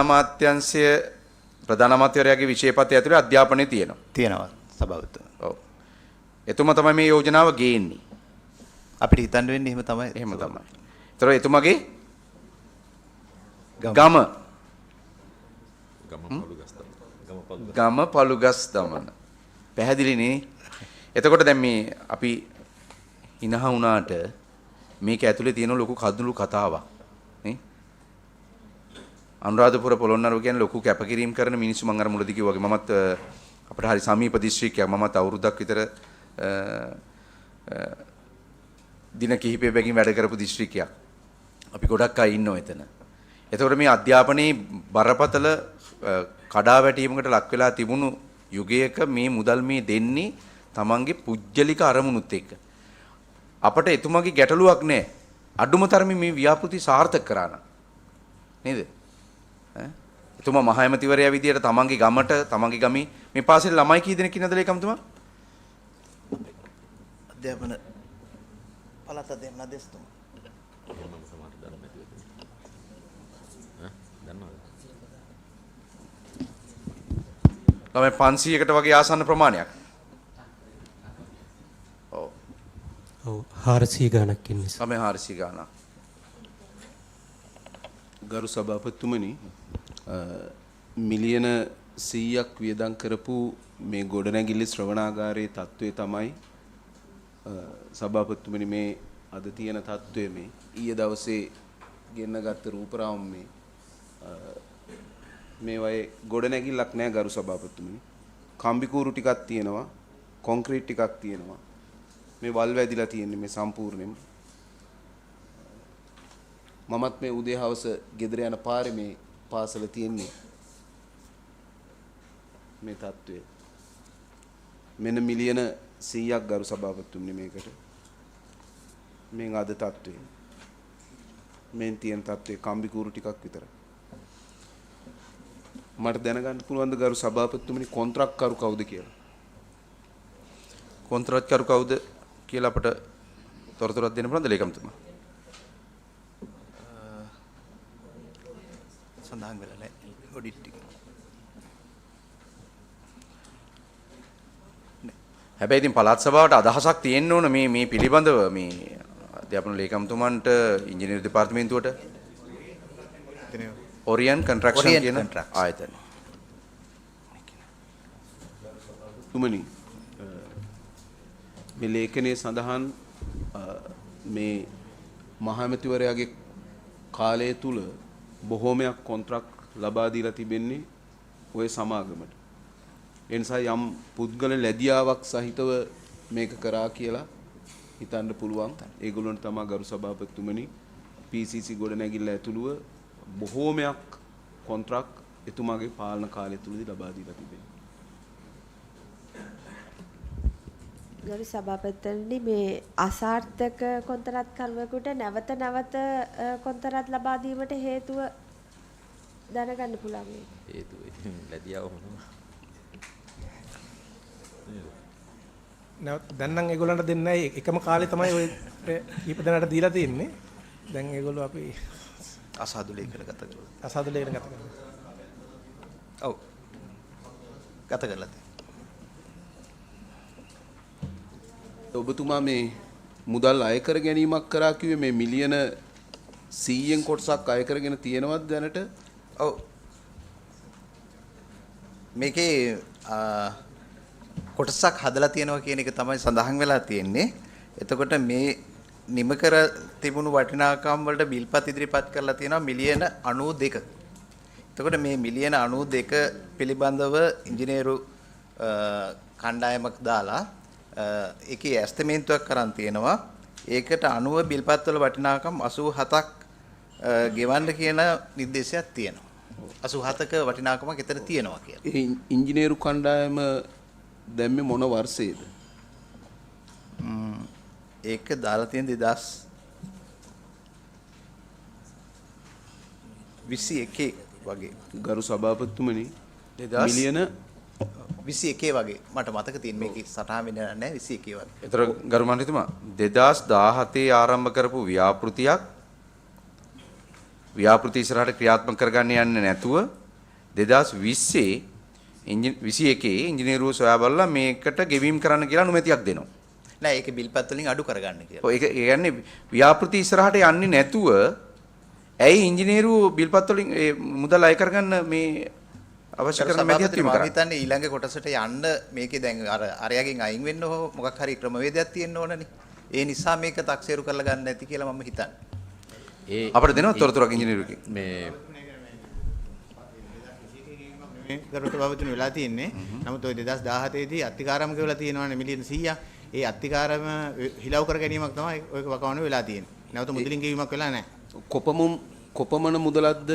අමාත්‍යවරයාගේ විෂයපතය ඇතුලේ අධ්‍යාපනයේ තියෙනවා. තියෙනවා සභාවතුමනි. ඔව්. එතුමා තමයි මේ යෝජනාව ගේන්නේ. අපිට හිතන්න වෙන්නේ එහෙම තමයි. එහෙම තමයි. ඒතර එතුමාගේ ගම පළුගස් දමන. පැහැදිලි නේ? එතකොට දැන් මේ අපි හිනහ වුණාට මේක ඇතුලේ තියෙන ලොකු කඳුළු කතාවක් නේ? අනුරාධපුර පොළොන්නරුව කියන්නේ ලොකු කැපකිරීම කරන මිනිස්සු මම අර මුලදී කිව්වා වගේ මමත් අපිට හරි සමීප දිස්ත්‍රික්කයක් මමත් අවුරුද්දක් විතර දින කිහිපයකින් වැඩ කරපු දිස්ත්‍රික්කයක්. අපි ගොඩක් අය ඉන්නවා එතන. එතකොට මේ අධ්‍යාපනයේ බරපතල කඩාවැටීමකට ලක් වෙලා තිබුණු යුගයක මේ මුදල් මේ දෙන්නේ තමන්ගේ පුජ්‍යලික අරමුණුත් එක්ක. අපට එතුමාගේ ගැටලුවක් නැහැ. අඩුම තරමේ මේ ව්‍යාපෘති සාර්ථක කරා නම්. නේද? එතුමා මහ ඇමතිවරයා විදියට තමන්ගේ ගමට තමන්ගේ ගමේ මේ පාසලේ ළමයි කී දෙනෙක් ඉන්නද ලේකම්තුමා? අධ්‍යාපන පළාත් අධ්‍යයන අධ්‍යක්ෂතුමා. ළමයි 500කට වගේ ආසන්න ප්‍රමාණයක්. ඔව්. ඔව් 400 ගණක් ඉන්නේ. ළමයි 400 ගණක්. ගරු සභාපතිතුමනි මිලියන 100ක් වියදම් කරපු මේ ගොඩනැගිලි ශ්‍රවණාගාරයේ තත්ත්වය තමයි සභාපතිතුමනි මේ අද තියෙන තත්ත්වය මේ ඊයේ දවසේ ගෙන්නගත්ත රූපරාම මේ වගේ ගොඩනැගිල්ලක් නැහැ ගරු සභාපතිතුමනි. කම්බි කූරු ටිකක් තියෙනවා, කොන්ක්‍රීට් ටිකක් තියෙනවා. මේ වල් වැදිලා තියෙන්නේ මේ සම්පූර්ණයෙන්ම. මමත් මේ උදේ හවස ගෙදර යන පාරේ මේ පාසල තියෙන්නේ මේ තත්ත්වය. මෙන්න මිලියන 100ක් ගරු සභාපතිතුමනි මේකට. මේ අද තත්ත්වය. මෙන් තියෙන තත්ත්වය කම්බි කූරු ටිකක් විතරයි. මට දැනගන්න පුළුවන්ද ගරු සභාපතිතුමනි කොන්ත්‍රාත්කරු කවුද කියලා? කොන්ත්‍රාත්කරු කවුද කියලා අපට තොරතුරක් දෙන්න පුළුවන්ද ලේකම්තුමා? සඳහන් වෙලා නැහැ. ඔඩිට් ටික. හැබැයි ඉතින් පළාත් සභාවට අදහසක් තියෙන්න ඕන මේ පිළිබඳව මේ අධ්‍යාපන ලේකම්තුමන්ට ඉංජිනේරු දෙපාර්තමේන්තුවට ඔරියන් කන්ස්ට්‍රක්ෂන් කියන ආයතන. තුමනි මේ ලේඛනයේ සඳහන් මේ මහමැතිවරයාගේ කාලය තුල බොහෝමයක් කොන්ත්‍රාත් ලබා දීලා තිබෙන්නේ ওই සමාගමට. ඒ නිසා යම් පුද්ගල ලැබියාවක් සහිතව මේක කරා කියලා හිතන්න පුළුවන්. ඒගොල්ලන්ට තමයි ගරු සභාපතිතුමනි PCC ගොඩනැගිල්ල ඇතුළුව බොහෝමයක් කොන්ත්‍රාක් එතුමාගේ පාලන කාලය තුලදී ලබා දීලා තිබෙනවා. ගරු සභාපතිතුමනි මේ අසාර්ථක කොන්ත්‍රාත් කර්මයකට නැවත කොන්ත්‍රාත් ලබා දීමට හේතුව දැනගන්න පුළුවන් වේද? හේතුව ලැබියව මොනවා දැන් නම් ඒගොල්ලන්ට දෙන්නයි එකම කාලේ තමයි ඔය කීප දෙනාට දීලා තියෙන්නේ. දැන් ඒගොල්ලෝ අපි අසාදු ලේඛන ගත කරලා. අසාදු ලේඛන ගත කරනවා. ඔව්. ගත කරලා තියෙනවා. ඔබතුමා මේ මුදල් අය කර ගැනීමක් කරා කිව්වේ මේ මිලියන 100න් කොටසක් අය කරගෙන තියෙනවද දැනට? ඔව්. මේකේ කොටසක් හදලා තියෙනවා කියන එක තමයි සඳහන් වෙලා තියෙන්නේ. එතකොට මේ නිම කර තිබුණු වටිනාකම් වලට බිල්පත් ඉදිරිපත් කරලා තියෙනවා මිලියන 92. එතකොට මේ මිලියන 92 පිළිබඳව ඉංජිනේරු කණ්ඩායමක් දාලා ඒකේ ඇස්තමේන්තුවක් කරන් තියෙනවා. ඒකට අනුව බිල්පත් වල වටිනාකම් 87ක් ගෙවන්න කියන නිර්දේශයක් තියෙනවා. 87ක වටිනාකමක් එතන තියෙනවා කියලා. ඒ ඉංජිනේරු කණ්ඩායම දැම්මේ මොන වර්ෂයේද? ඒක දාලා තියෙන 2021 වගේ. ගරු සභාපතිතුමනි මිලියන 21 වගේ මට මතක තියෙන මේකේ සටහන් වෙන්නේ නැහැ 21 වගේ. ඒතර ගරු මන්ත්‍රීතුමා 2017 ආරම්භ කරපු ව්‍යාපෘති ඉස්සරහට ක්‍රියාත්මක කරගන්න යන්නේ නැතුව 2021 ඉංජිනේරුවෝ සොයා බලලා මේකට ගෙවීම් කරන්න කියලා අනුමැතියක් දෙනවා. නෑ ඒක බිල්පත් වලින් අඩු කරගන්න කියලා. ඔය ඒක කියන්නේ ව්‍යාපෘති ඉස්සරහට යන්නේ නැතුව ඇයි ඉංජිනේරුවෝ බිල්පත් වලින් මුදල් අය කරගන්න මේ අවශ්‍ය කරන මැදිහත් වීම කරන්නේ? මම හිතන්නේ ඊළඟ කොටසට යන්න මේකේ දැන් අරයාගෙන් අයින් වෙන්න හෝ මොකක් හරි ක්‍රමවේදයක් තියෙන්න ඕනනේ. ඒ නිසා මේක තක්සේරු කරලා ගන්න නැති කියලා මම හිතන්නේ. අපිට දෙනවද තොරතුරක් ඉංජිනේරුවකින්? මේ ගරුට බවතුන වෙලා තියෙන්නේ. නමුත් ওই 2017 දී අත්තිකාරම කියලා තියෙනවානේ මිලියන 100ක්. ඒ අත්තිකාරම හිලව් කර ගැනීමක් තමයි ඔය වකවානුව වෙලා තියෙන්නේ. නැවත මුදලින් ගෙවීමක් වෙලා නැහැ. කොපමණ මුදලක්ද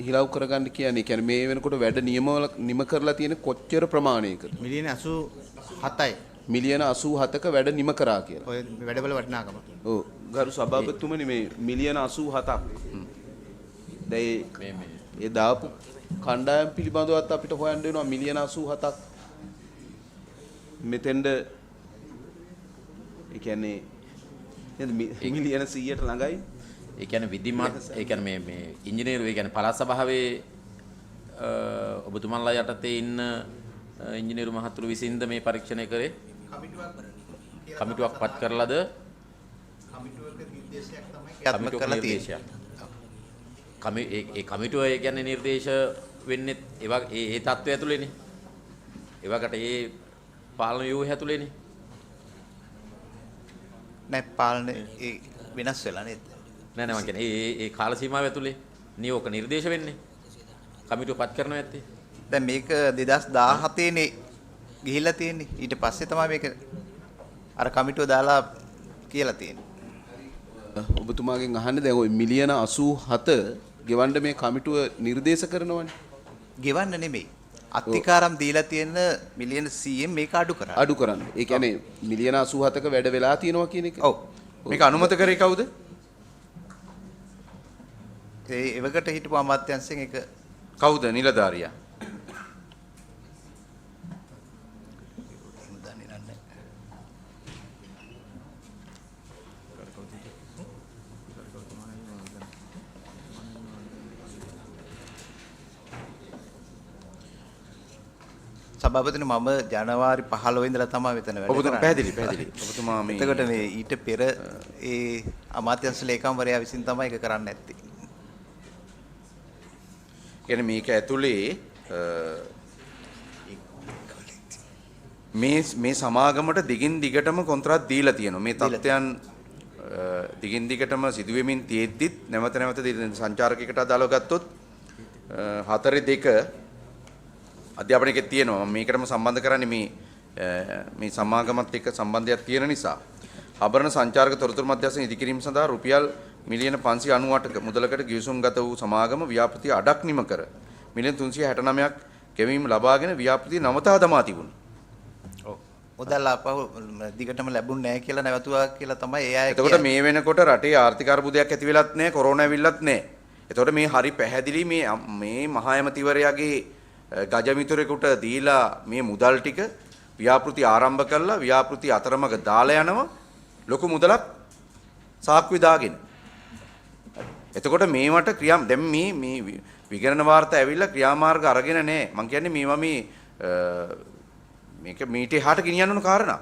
හිලව් කරගන්න කියන්නේ? කියන්නේ මේ වෙනකොට වැඩ නිම කරලා තියෙන කොච්චර ප්‍රමාණයකද? මිලියන 87යි. මිලියන 87ක වැඩ නිම කරා කියලා. ඔය වැඩවල වටිනාකම. ඔව්. ගරු සභාපතිතුමනි මේ මිලියන 87ක්. දැන් ඒ දාපු කණ්ඩායම් පිළිබඳවත් අපිට හොයන්න වෙනවා මිලියන 87ක්. මෙතෙන්ද ඒ කියන්නේ නේද මිලියන 100ට ළඟයි. ඒ කියන්නේ විධිමත් ඒ කියන්නේ මේ ඉංජිනේරු ඒ කියන්නේ පළාත් සභාවේ ඔබතුමන්ලා යටතේ ඉන්න ඉංජිනේරු මහතුරු විසින්ද මේ පරීක්ෂණය කරේ කමිටුවක් පත් කරලාද කමිටුවක නිර්දේශයක් තමයි ක්‍රියාත්මක කරලා තියෙන්නේ. ඒ කමිටුව ඒ කියන්නේ නිර්දේශ වෙන්නේ ඒ තත්ත්වය ඇතුළේනේ. ඒවකට ඒ පාලන ව්‍යුහය ඇතුළේනේ. නෑ පාලන ඒ වෙනස් වෙලා නේද? නෑ මම කියන්නේ ඒ කාල සීමාව ඇතුලේ නියෝක නිර්දේශ වෙන්නේ. කමිටුව පත් කරනවා ඇත්තේ. දැන් මේක 2017 නේ ගිහිල්ලා තියෙන්නේ. ඊට පස්සේ තමයි මේක අර කමිටුව දාලා කියලා තියෙන්නේ. ඔබතුමාගෙන් අහන්නේ දැන් ওই මිලියන 87 ගෙවන්න මේ කමිටුව නිර්දේශ කරනවනේ. ගෙවන්න නෙමෙයි. අත්තිකාරම් දීලා තියෙන මිලියන 100න් මේක අඩු කරා. අඩු කරන්න. ඒ කියන්නේ මිලියන 87ක වැඩ වෙලා තියෙනවා කියන එක. ඔව්. මේක අනුමත කරේ කවුද? ඒ එවකට හිටපු අමාත්‍යංශයෙන් ඒක කවුද නිලධාරියා? සභාපතිනි මම ජනවාරි 15 ඉඳලා තමයි මෙතන වැඩ කරන්නේ. ඔබතුමා පැහැදිලි. ඔබතුමා මේ එතකොට මේ ඊට පෙර ඒ අමාත්‍යංශ ලේකම්වරයා විසින් තමයි ඒක කරන්න ඇත්තේ. කියන්නේ මේක ඇතුලේ මේ සමාගමට දිගින් දිගටම කොන්ත්‍රාත් දීලා තියෙනවා. මේ තත්ත්වයන් දිගින් දිගටම සිදුවෙමින් තියෙද්දිත් නැවත සංචාරකයකට අදාළව ගත්තොත් 4-2 අධ්‍යාපනයකේ තියෙනවා. මම මේකටම සම්බන්ධ කරන්නේ මේ සමාගමත් එක්ක සම්බන්ධයක් තියෙන නිසා ආභරණ සංචාරක තොරතුරු මධ්‍යස්ථාන ඉදිකිරීම සඳහා රුපියල් මිලියන 598ක මුදලකට ගිවිසුම්ගත වූ සමාගම ව්‍යාපෘතිය අඩක් නිම කර මිලියන 369ක් ගෙවීම ලබාගෙන ව්‍යාපෘතිය නවතා දමා තිබුණා. ඔව්. මුදල් ආපහු දිගටම ලැබුණ නැහැ කියලා නැවතුවා කියලා තමයි ඒ අය එතකොට මේ වෙනකොට රටේ ආර්ථික අර්බුදයක් ඇති වෙලත් නැහැ, කොරෝනා ඇවිල්ලත් නැහැ. එතකොට මේ හරි පැහැදිලි මේ මහා ඇමතිවරයාගේ ගජමිතුරෙකුට දීලා මේ මුදල් ටික ව්‍යාපෘති ආරම්භ කළා, ව්‍යාපෘති අතරමඟ දාලා යනවා ලොකු මුදලක් සාක්කුවේ දාගෙන. එතකොට මේවට දැන් මේ විගණන වාර්තා ඇවිල්ලා ක්‍රියාමාර්ග අරගෙන නැහැ. මම කියන්නේ මේවා මේක මීට එහාට ගෙනියන්න ඕන කාරණා.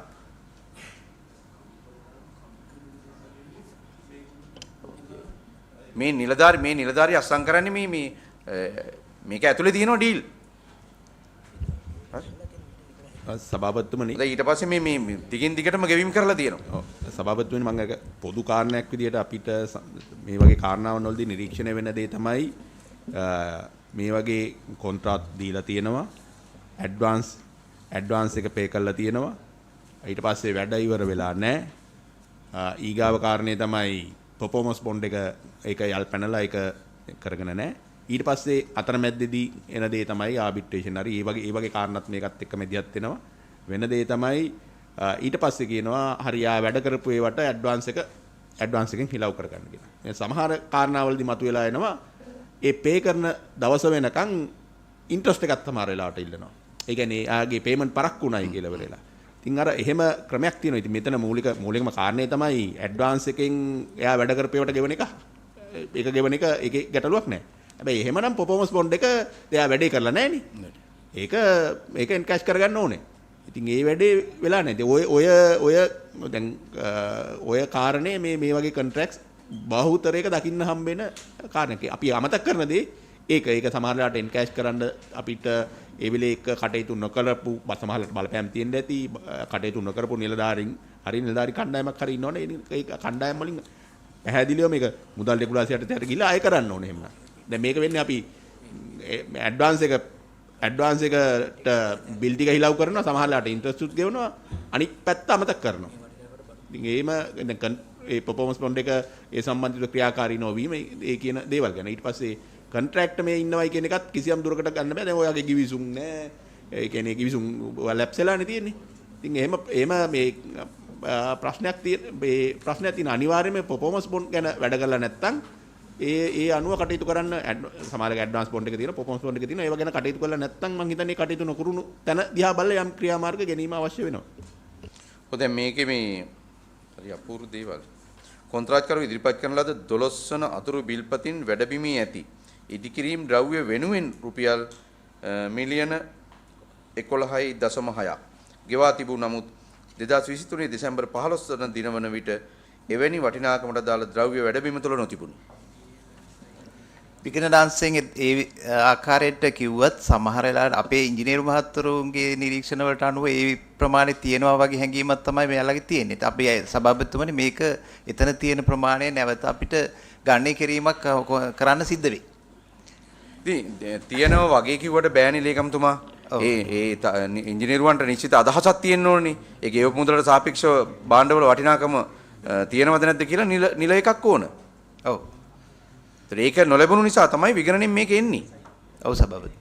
මේ නිලධාරි අස්සම් කරන්නේ මේක ඇතුලේ තියෙනවා ඩීල්. සභාපතිතුමනි ඊට පස්සේ මේ දිගින් දිගටම ගෙවීම් කරලා තියෙනවා. ඔව් සභාපතිතුමනි මම පොදු කාරණයක් විදිහට අපිට මේ වගේ කාරණාවන් වලදී නිරීක්ෂණය වෙන දේ තමයි මේ වගේ කොන්ත්‍රාත් දීලා තියෙනවා, ඇඩ්වාන්ස් එක පේ කරලා තියෙනවා, ඊට පස්සේ වැඩ ඉවර වෙලා නැහැ. ඊගාව කාරණේ තමයි පර්ෆෝමන්ස් බොන්ඩ් එක යල් පැනලා ඒක කරගෙන නැහැ. ඊට පස්සේ අතරමැද්දේදී එන දේ තමයි ආබිට්‍රේෂන්. හරි ඒ වගේ කාරණාත් මේකත් එක්ක මැදිහත් වෙනවා. වෙන දේ තමයි ඊට පස්සේ කියනවා හරි ආ වැඩ කරපු ඒවට ඇඩ්වාන්ස් එකෙන් හිලව් කරගන්න කියලා. මේ සමහර කාරණාවලදී මතුවලා එනවා ඒ පේ කරන දවස වෙනකන් ඉන්ට්‍රස්ට් එකක් සමහර වෙලාවට ඉල්ලනවා. ඒ කියන්නේ ආගේ පේමන්ට් පරක්කු උනායි කියලා වෙලලා. ඉතින් අර එහෙම ක්‍රමයක් තියෙනවා. ඉතින් මෙතන මූලිකම කාරණේ තමයි ඇඩ්වාන්ස් එකෙන් එයා වැඩ කරපේවට ගෙවන එක. ඒක ගෙවන එක ඒකේ ගැටලුවක් නැහැ. හැබැයි එහෙමනම් පර්ෆෝමන්ස් බොන්ඩ් එක එයා වැඩේ කරලා නැහැ නේ. ඒක එන්කෑෂ් කරගන්න ඕනේ. ඉතින් ඒ වැඩේ වෙලා නැහැ. ඔය කාරණේ මේ වගේ කොන්ට්‍රැක්ට්ස් බහුතරයක දකින්න හම්බෙන කාරණයක්. අපි අමතක කරන දේ ඒක සමහරලාට එන්කෑෂ් කරන්න අපිට ඒ වෙලේ එක කටයුතු නොකරපු සමහරලාට බලපෑම් තියෙන්න ඇති. කටයුතු නොකරපු නිලධාරි කණ්ඩායමක් හරි ඉන්නවනේ. ඒක කණ්ඩායම් වලින් පැහැදිලිව මේක මුදල් රෙගුලාසි යටතේ ගිහලා අය කරන්න ඕනේ එහෙම. දැන් මේක වෙන්නේ අපි ඇඩ්වාන්ස් එකට බිල් ටික හිලව් කරනවා, සමහරලාට ඉන්ට්‍රස්ට් උත් ගෙවනවා, අනිත් පැත්ත අමතක කරනවා. ඉතින් එහෙම දැන් ඒ පර්ෆෝමන්ස් බොන්ඩ් එක ඒ සම්බන්ධිත ක්‍රියාකාරී නොවීම ඒ කියන දේවල් ගැන. ඊට පස්සේ කොන්ට්‍රැක්ට් මේ ඉන්නවයි කියන එකත් කිසියම් දුරකට ගන්න බෑ. දැන් ඔයාගේ ගිවිසුම් නෑ. ඒ කියන්නේ ගිවිසුම් ලැප්සලානේ තියෙන්නේ. ඉතින් එහෙම මේ ප්‍රශ්නයක් තියෙන අනිවාර්යයෙන්ම පර්ෆෝමන්ස් බොන්ඩ් ගැන වැඩ කරලා නැත්නම් ඒ අනුව කටයුතු කරන්න සමහරක ඇඩ්වාන්ස් බොන්ඩ් එක තියෙනවා, පර්ෆෝමන්ස් බොන්ඩ් එක තියෙනවා. ඒව ගැන කටයුතු කරලා නැත්නම් මම හිතන්නේ කටයුතු නොකරුණු තැන දිහා බලලා යම් ක්‍රියාමාර්ග ගැනීම අවශ්‍ය වෙනවා. ඔය දැන් මේකේ මේ හරි අපූර්ව දේවල්. කොන්ත්‍රාත්කරු ඉදිරිපත් කරන ලද 12 වන අතුරු බිල්පතින් වැඩබිමේ ඇති ඉදිකිරීම් ද්‍රව්‍ය වෙනුවෙන් රුපියල් මිලියන 11.6ක් ගෙවා තිබුණු නමුත් 2023 දෙසැම්බර් 15 වන දින වන විට එවැනි වටිනාකමට දාල ද්‍රව්‍ය වැඩබිම තුළ නොතිබුණි. විගණන දාන්සෙන් ඒ ආකාරයට කිව්වත් සමහර වෙලාවට අපේ ඉංජිනේරු මහත්වරුන්ගේ නිරීක්ෂණ වලට අනුව ඒ ප්‍රමාණය තියෙනවා වගේ හැඟීමක් තමයි මෙයාලගේ තියෙන්නේ. අපි සභාපතිතුමනි මේක එතන තියෙන ප්‍රමාණය නැවත අපිට ගණනය කිරීමක් කරන්න සිද්ධ වෙයි. ඉතින් තියෙනවා වගේ කිව්වට බෑනේ ලේකම්තුමා. ඒ ඉංජිනේරුවන්ට නිශ්චිත අදහසක් තියෙන්න ඕනේ. ඒ ගෙවපු මුදලට සාපේක්ෂව භාණ්ඩවල වටිනාකම තියෙනවද නැද්ද කියලා නිල එකක් ඕන. ඔව්. ඒක නොලැබුණු නිසා තමයි විගණනෙන් මේක එන්නේ. ඔව් සභාපති.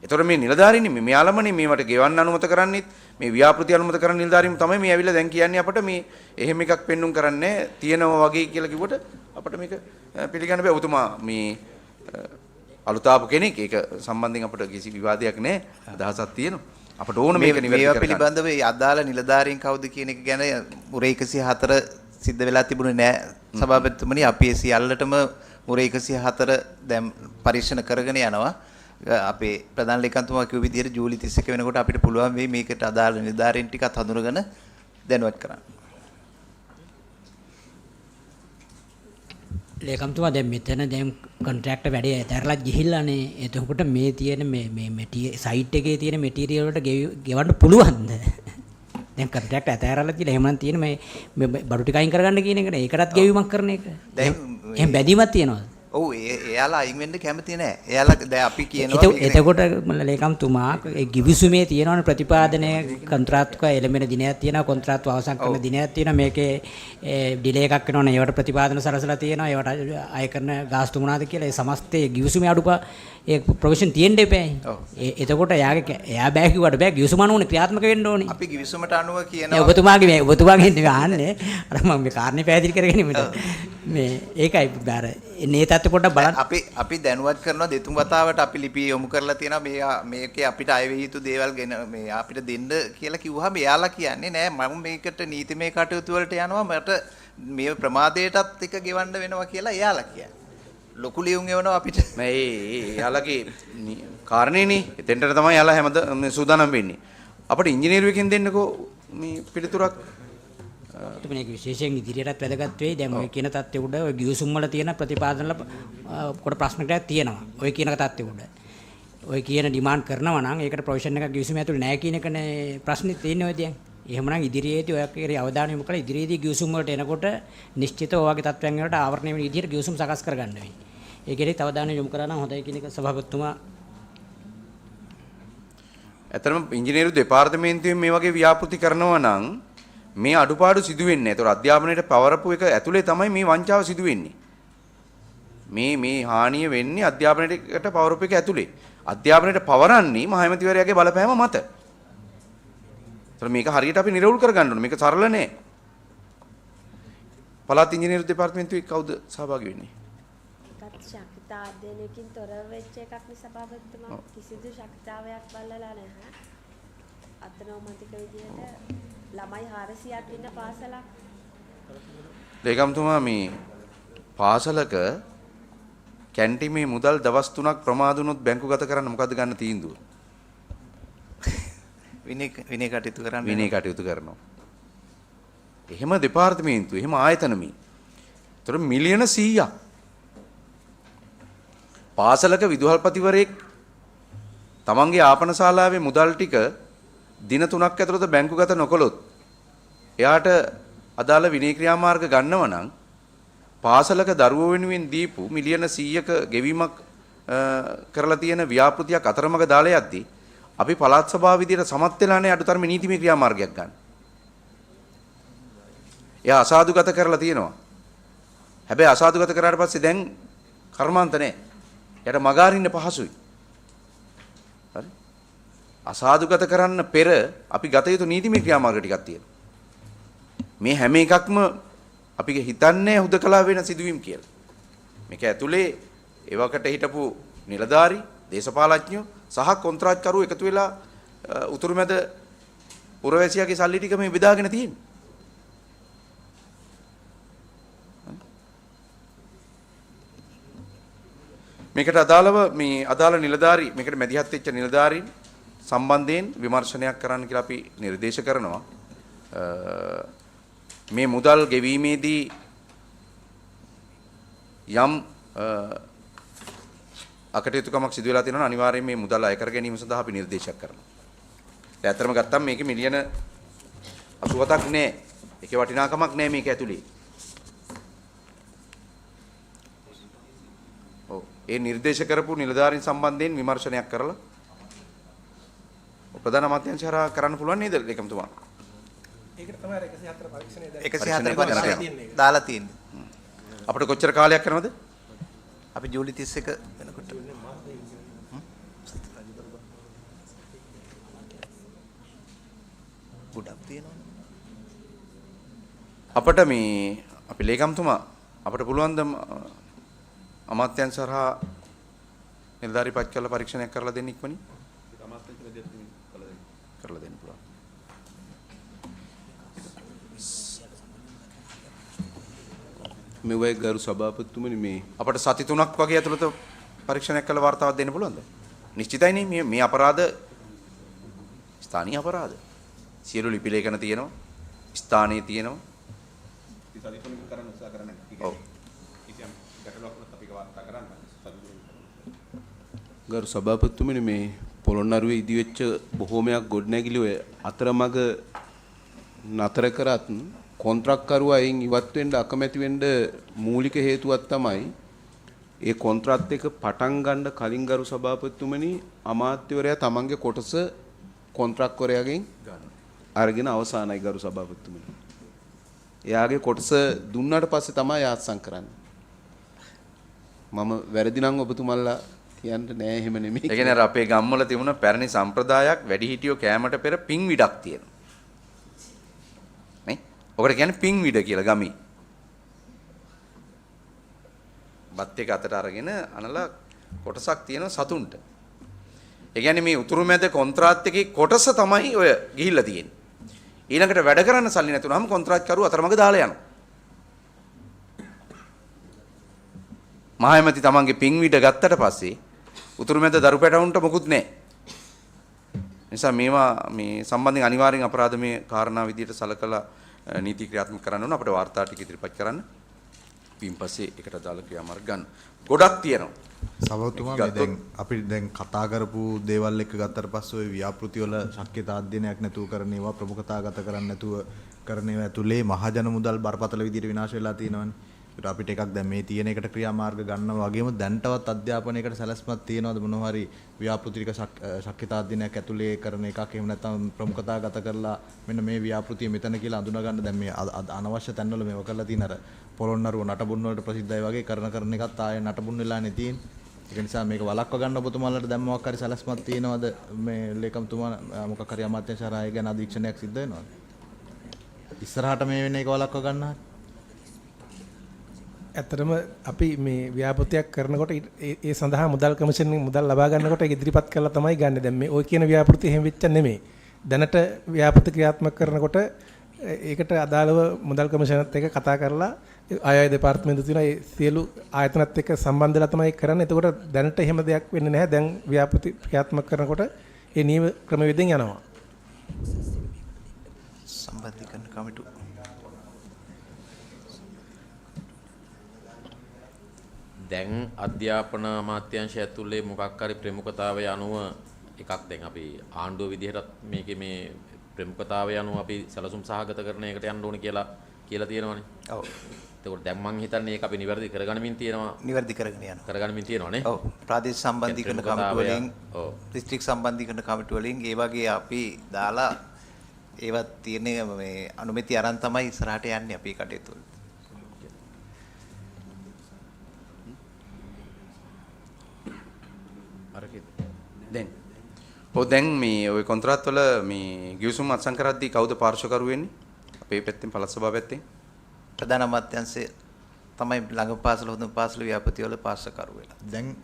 ඒතකොට මේ නිලධාරීන් මෙයාලමනේ මේවට ගෙවන්න අනුමත කරන්නේත් මේ ව්‍යාපෘති අනුමත කරන නිලධාරීන් තමයි මේ ඇවිල්ලා දැන් කියන්නේ අපට මේ එහෙම එකක් පෙන්눔 කරන්නේ තියෙනවා වගේ කියලා කිව්වට අපිට මේක පිළිගන්න බෑ. ඔබතුමා මේ අලුතාපු කෙනෙක් ඒක සම්බන්ධයෙන් අපිට කිසි විවාදයක් නැහැ. අදහසක් තියෙනවා. අපට ඕන මේක නිවැරදි කරගන්න. මේවා පිළිබඳව අදාළ නිලධාරීන් කවුද කියන එක ගැන මුර 104 සිද්ධ වෙලා තිබුණේ නැහැ සභාපතිතුමනි. අපි ඒ සියල්ලටම මුර 104 දැන් පරීක්ෂණ කරගෙන යනවා. අපේ ප්‍රධාන ලේකම්තුමා කිව්ව විදිහට ජූලි 31 වෙනකොට අපිට පුළුවන් වෙයි මේකට අදාළ නිලධාරීන් ටිකත් හඳුනගෙන දැනුවත් කරන්න. ලේකම්තුමා දැන් මෙතන දැන් කොන්ට්‍රැක්ට් වැඩේ ඇතරලා ගිහිල්ලානේ. එතකොට මේ තියෙන මේ සයිට් එකේ තියෙන මැටීරියල් වලට ගෙවන්න පුළුවන්ද? දැන් කොන්ට්‍රැක්ට් ඇතරලා කියලා එහෙමනම් තියෙන මේ බඩු ටික අයින් කරගන්න කියන එකනේ. ඒකටත් ගෙවීමක් කරන එක. දැන් එහෙම බැඳීමක් තියනවද? ඔව් එයාලා අයින් වෙන්න කැමති නැහැ. එයාලා දැන් අපි කියනවා එතකොට ලේකම්තුමා ඒ ගිවිසුමේ තියෙනවනේ ප්‍රතිපාදනය කොන්ත්‍රාත්තුක එළඹෙන දිනයක් තියෙනවා කොන්ත්‍රාත්තු අවසන් කරන දිනයක් තියෙනවා මේකේ ඩිලේ එකක් වෙනවනේ ඒවට ප්‍රතිපාදන සරසලා තියෙනවා ඒවට අය කරන ගාස්තු මොනවාද කියලා ඒ සමස්තයේ ගිවිසුමේ අඩුපා ඒ ප්‍රොවිෂන් තියෙන්න එපායි. එතකොට එයා බෑ කිව්වට බෑ ගිවිසුම අනුවනේ ක්‍රියාත්මක වෙන්න ඕනේ. අපි ගිවිසුමට අනුව කියනවා ඔබතුමාගෙන් ආන්නේ අර මම මේ කාරණේ පැහැදිලි කරගෙන මේ ඒකයි බාර මේ තත්ත්ව පොඩ්ඩක් බලන්න. අපි දැනුවත් කරනවා දෙතුන් වතාවට අපි ලිපි යොමු කරලා තියෙනවා මේකේ අපිට අය වෙ යුතු දේවල් ගැන මේ අපිට දෙන්න කියලා කිව්වහම එයාලා කියන්නේ නෑ මම මේකට නීතිමය කටයුතු වලට යනවා මට මේ ප්‍රමාදයටත් එක ගෙවන්න වෙනවා කියලා එයාලා කියන්නේ. ලොකු ලියුම් එවනවා අපිට. මේ එයාලගේ කාරණේනේ එතෙන්ට තමයි එයාලා හැමද සූදානම් වෙන්නේ. අපිට ඉංජිනේරුවෙකින් දෙන්නකෝ මේ පිළිතුරක්. මේක විශේෂයෙන් ඉදිරියටත් වැදගත් වෙයි. දැන් ඔය කියන தත්ත්වෙ උඩ ඔය ගිවිසුම් වල තියෙන ප්‍රතිපාදන කොට ප්‍රශ්න ටිකක් තියෙනවා. ඔය කියන தත්ත්වෙ උඩ. ඔය කියන ඩිමාන්ඩ් කරනවා නම් ඒකට ප්‍රොවිෂන් එකක් ගිවිසුම ඇතුළේ නැහැ කියන එකනේ ප්‍රශ්නේ තියෙන්නේ ඔය දැන්. එහෙමනම් ඉදිරියේදී ඔය කෙරේ අවධානය යොමු කරලා ඉදිරියේදී ගිවිසුම් වලට එනකොට නිශ්චිත ඔය වගේ තත්ත්වයන් වලට ආවරණය වෙන විදිහට ගිවිසුම් සකස් කරගන්න වෙයි. ඒ කෙරේ අවධානය යොමු කරා නම් හොඳයි කියන එක සභාපතිතුමා. ඇත්තටම ඉංජිනේරු දෙපාර්තමේන්තුවෙන් මේ වගේ ව්‍යාපෘති කරනවා නම් මේ අඩුපාඩු සිදු වෙන්නේ නැහැ. ඒතකොට අධ්‍යාපනයේ පවරපු එක ඇතුලේ තමයි මේ වංචාව සිදු වෙන්නේ. මේ හානිය වෙන්නේ අධ්‍යාපනයට පවරපු එක ඇතුලේ. අධ්‍යාපනයට පවරන්නේ මහමැතිවරයාගේ බලපෑම මත. ඒතකොට මේක හරියට අපි නිරවුල් කරගන්න ඕනේ. මේක සරල නෑ. පළාත් ඉංජිනේරු දෙපාර්තමේන්තුවේ කවුද සහභාගී වෙන්නේ? ඒකත් ශක්තිතා අධ්‍යයනයකින් තොර වෙච්ච එකක් නේ සභාපතිතුමා. කිසිදු ශක්තිතාවයක් බලලා නැහැ. අතනෝමතික විදියට ළමයි 400ක් ඉන්න පාසලක්. ලේකම්තුමා මේ පාසලක කැන්ටිමේ මුදල් දවස් 3ක් ප්‍රමාද වුණොත් බැංකුගත කරන්න මොකද්ද ගන්න තීන්දුව? විනය කටයුතු කරන්න. විනය කටයුතු කරනවා. එහෙම දෙපාර්තමේන්තුව, එහෙම ආයතනමි. ඒතර මිලියන 100ක්. පාසලක විදුහල්පතිවරයෙක් තමන්ගේ ආපන ශාලාවේ මුදල් ටික දින 3ක් ඇතුළත බැංකුගත නොකළොත් එයාට අදාළ විනය ක්‍රියාමාර්ග ගන්නව නම් පාසලක දරුවෝ වෙනුවෙන් දීපු මිලියන 100ක ගෙවීමක් කරලා තියෙන ව්‍යාපෘතියක් අතරමඟ දාලා යද්දී අපි පළාත් සභාව විදියට සමත් වෙලා නැහැ අඩුතරමේ නීතිමය ක්‍රියාමාර්ගයක් ගන්න. එයා අසාධුගත කරලා තියෙනවා. හැබැයි අසාධුගත කරාට පස්සේ දැන් කර්මාන්ත නැහැ. එයාට මගාරින්න පහසුයි. හරි? අසාධුගත කරන්න පෙර අපි ගත යුතු නීතිමය ක්‍රියාමාර්ග ටිකක් තියෙනවා. මේ හැම එකක්ම අපි හිතන්නේ හුදකලා වෙන සිදුවීම් කියලා. මේක ඇතුලේ ඒවකට හිටපු නිලධාරි, දේශපාලඥයෝ සහ කොන්ත්‍රාත්කරු එකතු වෙලා උතුරුමැද පුරවැසියාගේ සල්ලි ටික මේ බෙදාගෙන තියෙන්නේ. මේකට අදාළව මේ අදාළ නිලධාරි මේකට මැදිහත් වෙච්ච නිලධාරීන් සම්බන්ධයෙන් විමර්ශනයක් කරන්න කියලා අපි නිර්දේශ කරනවා. මේ මුදල් ගෙවීමේදී යම් අකටයුතුකමක් සිදු වෙලා තියෙනවා අනිවාර්යයෙන් මේ මුදල් අය කර ගැනීම සඳහා අපි නිර්දේශයක් කරනවා. ඒ ඇත්තටම ගත්තම මේකේ මිලියන 87ක් නෑ. ඒකේ වටිනාකමක් නෑ මේක ඇතුලේ. ඔව්. ඒ නිර්දේශ කරපු නිලධාරීන් සම්බන්ධයෙන් විමර්ශනයක් කරලා ප්‍රධාන අමාත්‍යාංශය හරහා කරන්න පුළුවන් නේද ලේකම්තුමා? ඒකට තමයි 104 පරීක්ෂණය 104 දාලා තියෙන්නේ. අපිට කොච්චර කාලයක් යනවද? අපි ජූලි 31 වෙනකොට ගොඩක් තියෙනවා. අපිට මේ අපි ලේකම්තුමා අපිට පුළුවන් ද අමාත්‍යාංශ හරහා නිලධාරී පත් කරලා පරීක්ෂණයක් කරලා දෙන්න ඉක්මනින්? කරලා දෙන්න පුළුවන්. මේ වගේ ගරු සභාපතිතුමනි මේ අපිට සති 3ක් වගේ ඇතුළත පරීක්ෂණයක් කළ වාර්තාවක් දෙන්න පුළුවන්ද? නිශ්චිතයිනේ මේ අපරාධ ස්ථානීය අපරාධ. සියලු ලිපි ලේඛන තියෙනවා. ස්ථානයේ තියෙනවා. සති 3ක කරන්න උත්සාහ කරන්න. ඔව්. කිසියම් ගැටලුවක් නැත්නම් අපි වාර්තා කරන්න. ගරු සභාපතිතුමනි මේ පොළොන්නරුවේ ඉදිවෙච්ච බොහෝමයක් ගොඩනැගිලි ඔය අතරමඟ නතර කරත් කොන්ත්‍රාත්කරුවා එයින් ඉවත් වෙන්න අකමැති වෙන්න මූලික හේතුවක් තමයි ඒ කොන්ත්‍රාත් එක පටන් ගන්න කලින් ගරු සභාපතිතුමනි අමාත්‍යවරයා තමන්ගේ කොටස කොන්ත්‍රාත්වරයාගෙන් අරගෙන අවසానයි ගරු සභාපතිතුමනි. එයාගේ කොටස දුන්නාට පස්සේ තමයි ආත්සන් කරන්නේ. මම වැරදි නම් ඔබතුමල්ලා කියන්න නෑ එහෙම නෙමෙයි. ඒ කියන්නේ අපේ ගම්වල තිබුණ පැරණි සම්ප්‍රදායක් වැඩිහිටියෝ කෑමට පෙර පින් විඩක් තියෙනවා. නේ? ඔකට කියන්නේ පින් විඩ කියලා ගමි. බත් එක අතට අරගෙන අනලා කොටසක් තියෙනවා සතුන්ට. ඒ කියන්නේ මේ උතුරු මැද කොන්ත්‍රාත් එකේ කොටස තමයි ඔය ගිහිල්ලා තියෙන්නේ. ඊළඟට වැඩ කරන්න සල්ලි නැතුනම කොන්ත්‍රාත්කරු අතරමඟ දාලා යනවා. මහයමති තමන්ගේ පින් විඩ ගත්තට පස්සේ උතුරු මැද දරු පැටවුන්ට මොකුත් නැහැ. නිසා මේවා මේ සම්බන්ධයෙන් අනිවාර්යෙන් අපරාධමය කාරණා විදියට සලකලා නීති ක්‍රියාත්මක කරන්න ඕන. අපිට වාර්තා ටික ඉදිරිපත් කරන්න. පින් පස්සේ එකට අදාළ ක්‍රියාමාර්ග ගන්න. ගොඩක් තියෙනවා. සභාවතුමා මේ දැන් අපි දැන් කතා කරපු දේවල් එක්ක ගත්තට පස්සේ ওই ව්‍යාපෘති වල ශක්්‍යතා අධ්‍යයනයක් නැතුව කරන ඒවා ප්‍රමුඛතාගත කරන්නේ නැතුව කරන ඒවා ඇතුලේ මහජන මුදල් බරපතල විදියට විනාශ වෙලා තියෙනවනේ. ඒකට අපිට එකක් දැන් මේ තියෙන එකට ක්‍රියාමාර්ග ගන්නවා වගේම දැන්ටවත් අධ්‍යාපනයකට සැලැස්මක් තියෙනවද මොනවා හරි ව්‍යාපෘති ටික ශක්්‍යතා අධ්‍යයනයක් ඇතුලේ කරන එකක් එහෙම නැත්නම් ප්‍රමුඛතාගත කරලා මෙන්න මේ ව්‍යාපෘතිය මෙතන කියලා අඳුනා ගන්න දැන් මේ අනවශ්‍ය තැන්වල මේව කරලා තියෙන අර පොළොන්නරුව නටබුන් වලට ප්‍රසිද්ධයි වගේ කරන එකත් ආයේ නටබුන් වෙලානේ තියෙන්නේ. ඒක නිසා මේක වළක්ව ගන්න ඔබතුමාලට දැන් මොකක් හරි සැලැස්මක් තියෙනවද මේ ලේකම්තුමා මොකක් හරි අමාත්‍යාංශ රාය ගැන අධීක්ෂණයක් සිද්ධ වෙනවද? ඉස්සරහට මේ වෙන එක වළක්ව ගන්න. ඇත්තටම අපි මේ ව්‍යාපෘතියක් කරනකොට ඒ සඳහා මුදල් කමිෂන් මුදල් ලබා ගන්නකොට ඒක ඉදිරිපත් කරලා තමයි ගන්න. දැන් මේ ඔය කියන ව්‍යාපෘතිය එහෙම වෙච්ච නෙමෙයි. දැනට ව්‍යාපෘති ක්‍රියාත්මක කරනකොට ඒකට අදාළව මුදල් කමිෂනත් එක්ක කතා කරලා ආයය දෙපාර්තමේන්තුව තියෙන ඒ සියලු ආයතනත් එක්ක සම්බන්ධලා තමයි කරන්නේ. එතකොට දැනට එහෙම දෙයක් වෙන්නේ නැහැ. දැන් ව්‍යාපෘති ක්‍රියාත්මක කරනකොට ඒ නියම ක්‍රමවේදයෙන් යනවා. සම්බන්ධීකරණ කමිටුව දැන් අධ්‍යාපන අමාත්‍යාංශය ඇතුලේ මොකක් හරි ප්‍රමුඛතාවය අනුව එකක් දැන් අපි ආණ්ඩුව විදිහටත් මේකේ මේ ප්‍රමුඛතාවය අනුව අපි සැලසුම් සහගත කරන එකට යන්න ඕනේ කියලා තියෙනවනේ. ඔව්. ඒකෝට දැන් මම හිතන්නේ ඒක අපි නිවැරදි කරගනිමින් තියෙනවා. නිවැරදි කරගෙන යනවා. කරගනිමින් තියෙනවානේ. ඔව්. ප්‍රාදේශීය සම්බන්ධීකරණ කමිටුව වලින් ඔව්. දිස්ත්‍රික් සම්බන්ධීකරණ කමිටුව වලින් ඒ වගේ අපි දාලා ඒවත් තියෙන මේ අනුමැතිය අරන් තමයි ඉස්සරහට යන්නේ අපි කටයුතු වල. දැන් මේ ওই කොන්ත්‍රාත් වල මේ ගිවිසුම් අත්සන් කරද්දී කවුද පාර්ශ්වකරු වෙන්නේ? අපේ පැත්තෙන් පළාත් සභාව පැත්තෙන් ප්‍රධාන අමාත්‍යාංශය තමයි ළඟ පාසල හොඳ පාසල ව්‍යාපෘති වල පාර්ශ්වකරු වෙලා. දැන්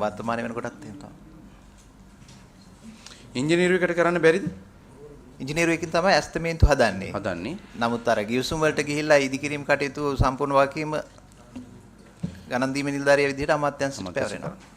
වර්තමාන වෙනකොටත් එහෙම තමයි. ඉංජිනේරුවෙකුට කරන්න බැරිද? ඉංජිනේරුවෙකින් තමයි ඇස්තමේන්තු හදන්නේ. නමුත් අර ගිවිසුම් වලට ගිහිල්ලා ඉදිකිරීම කටයුතු සම්පූර්ණ වගකීම ගණන් දීමේ නිලධාරියා විදිහට අමාත්‍යාංශයට පැවරෙනවා.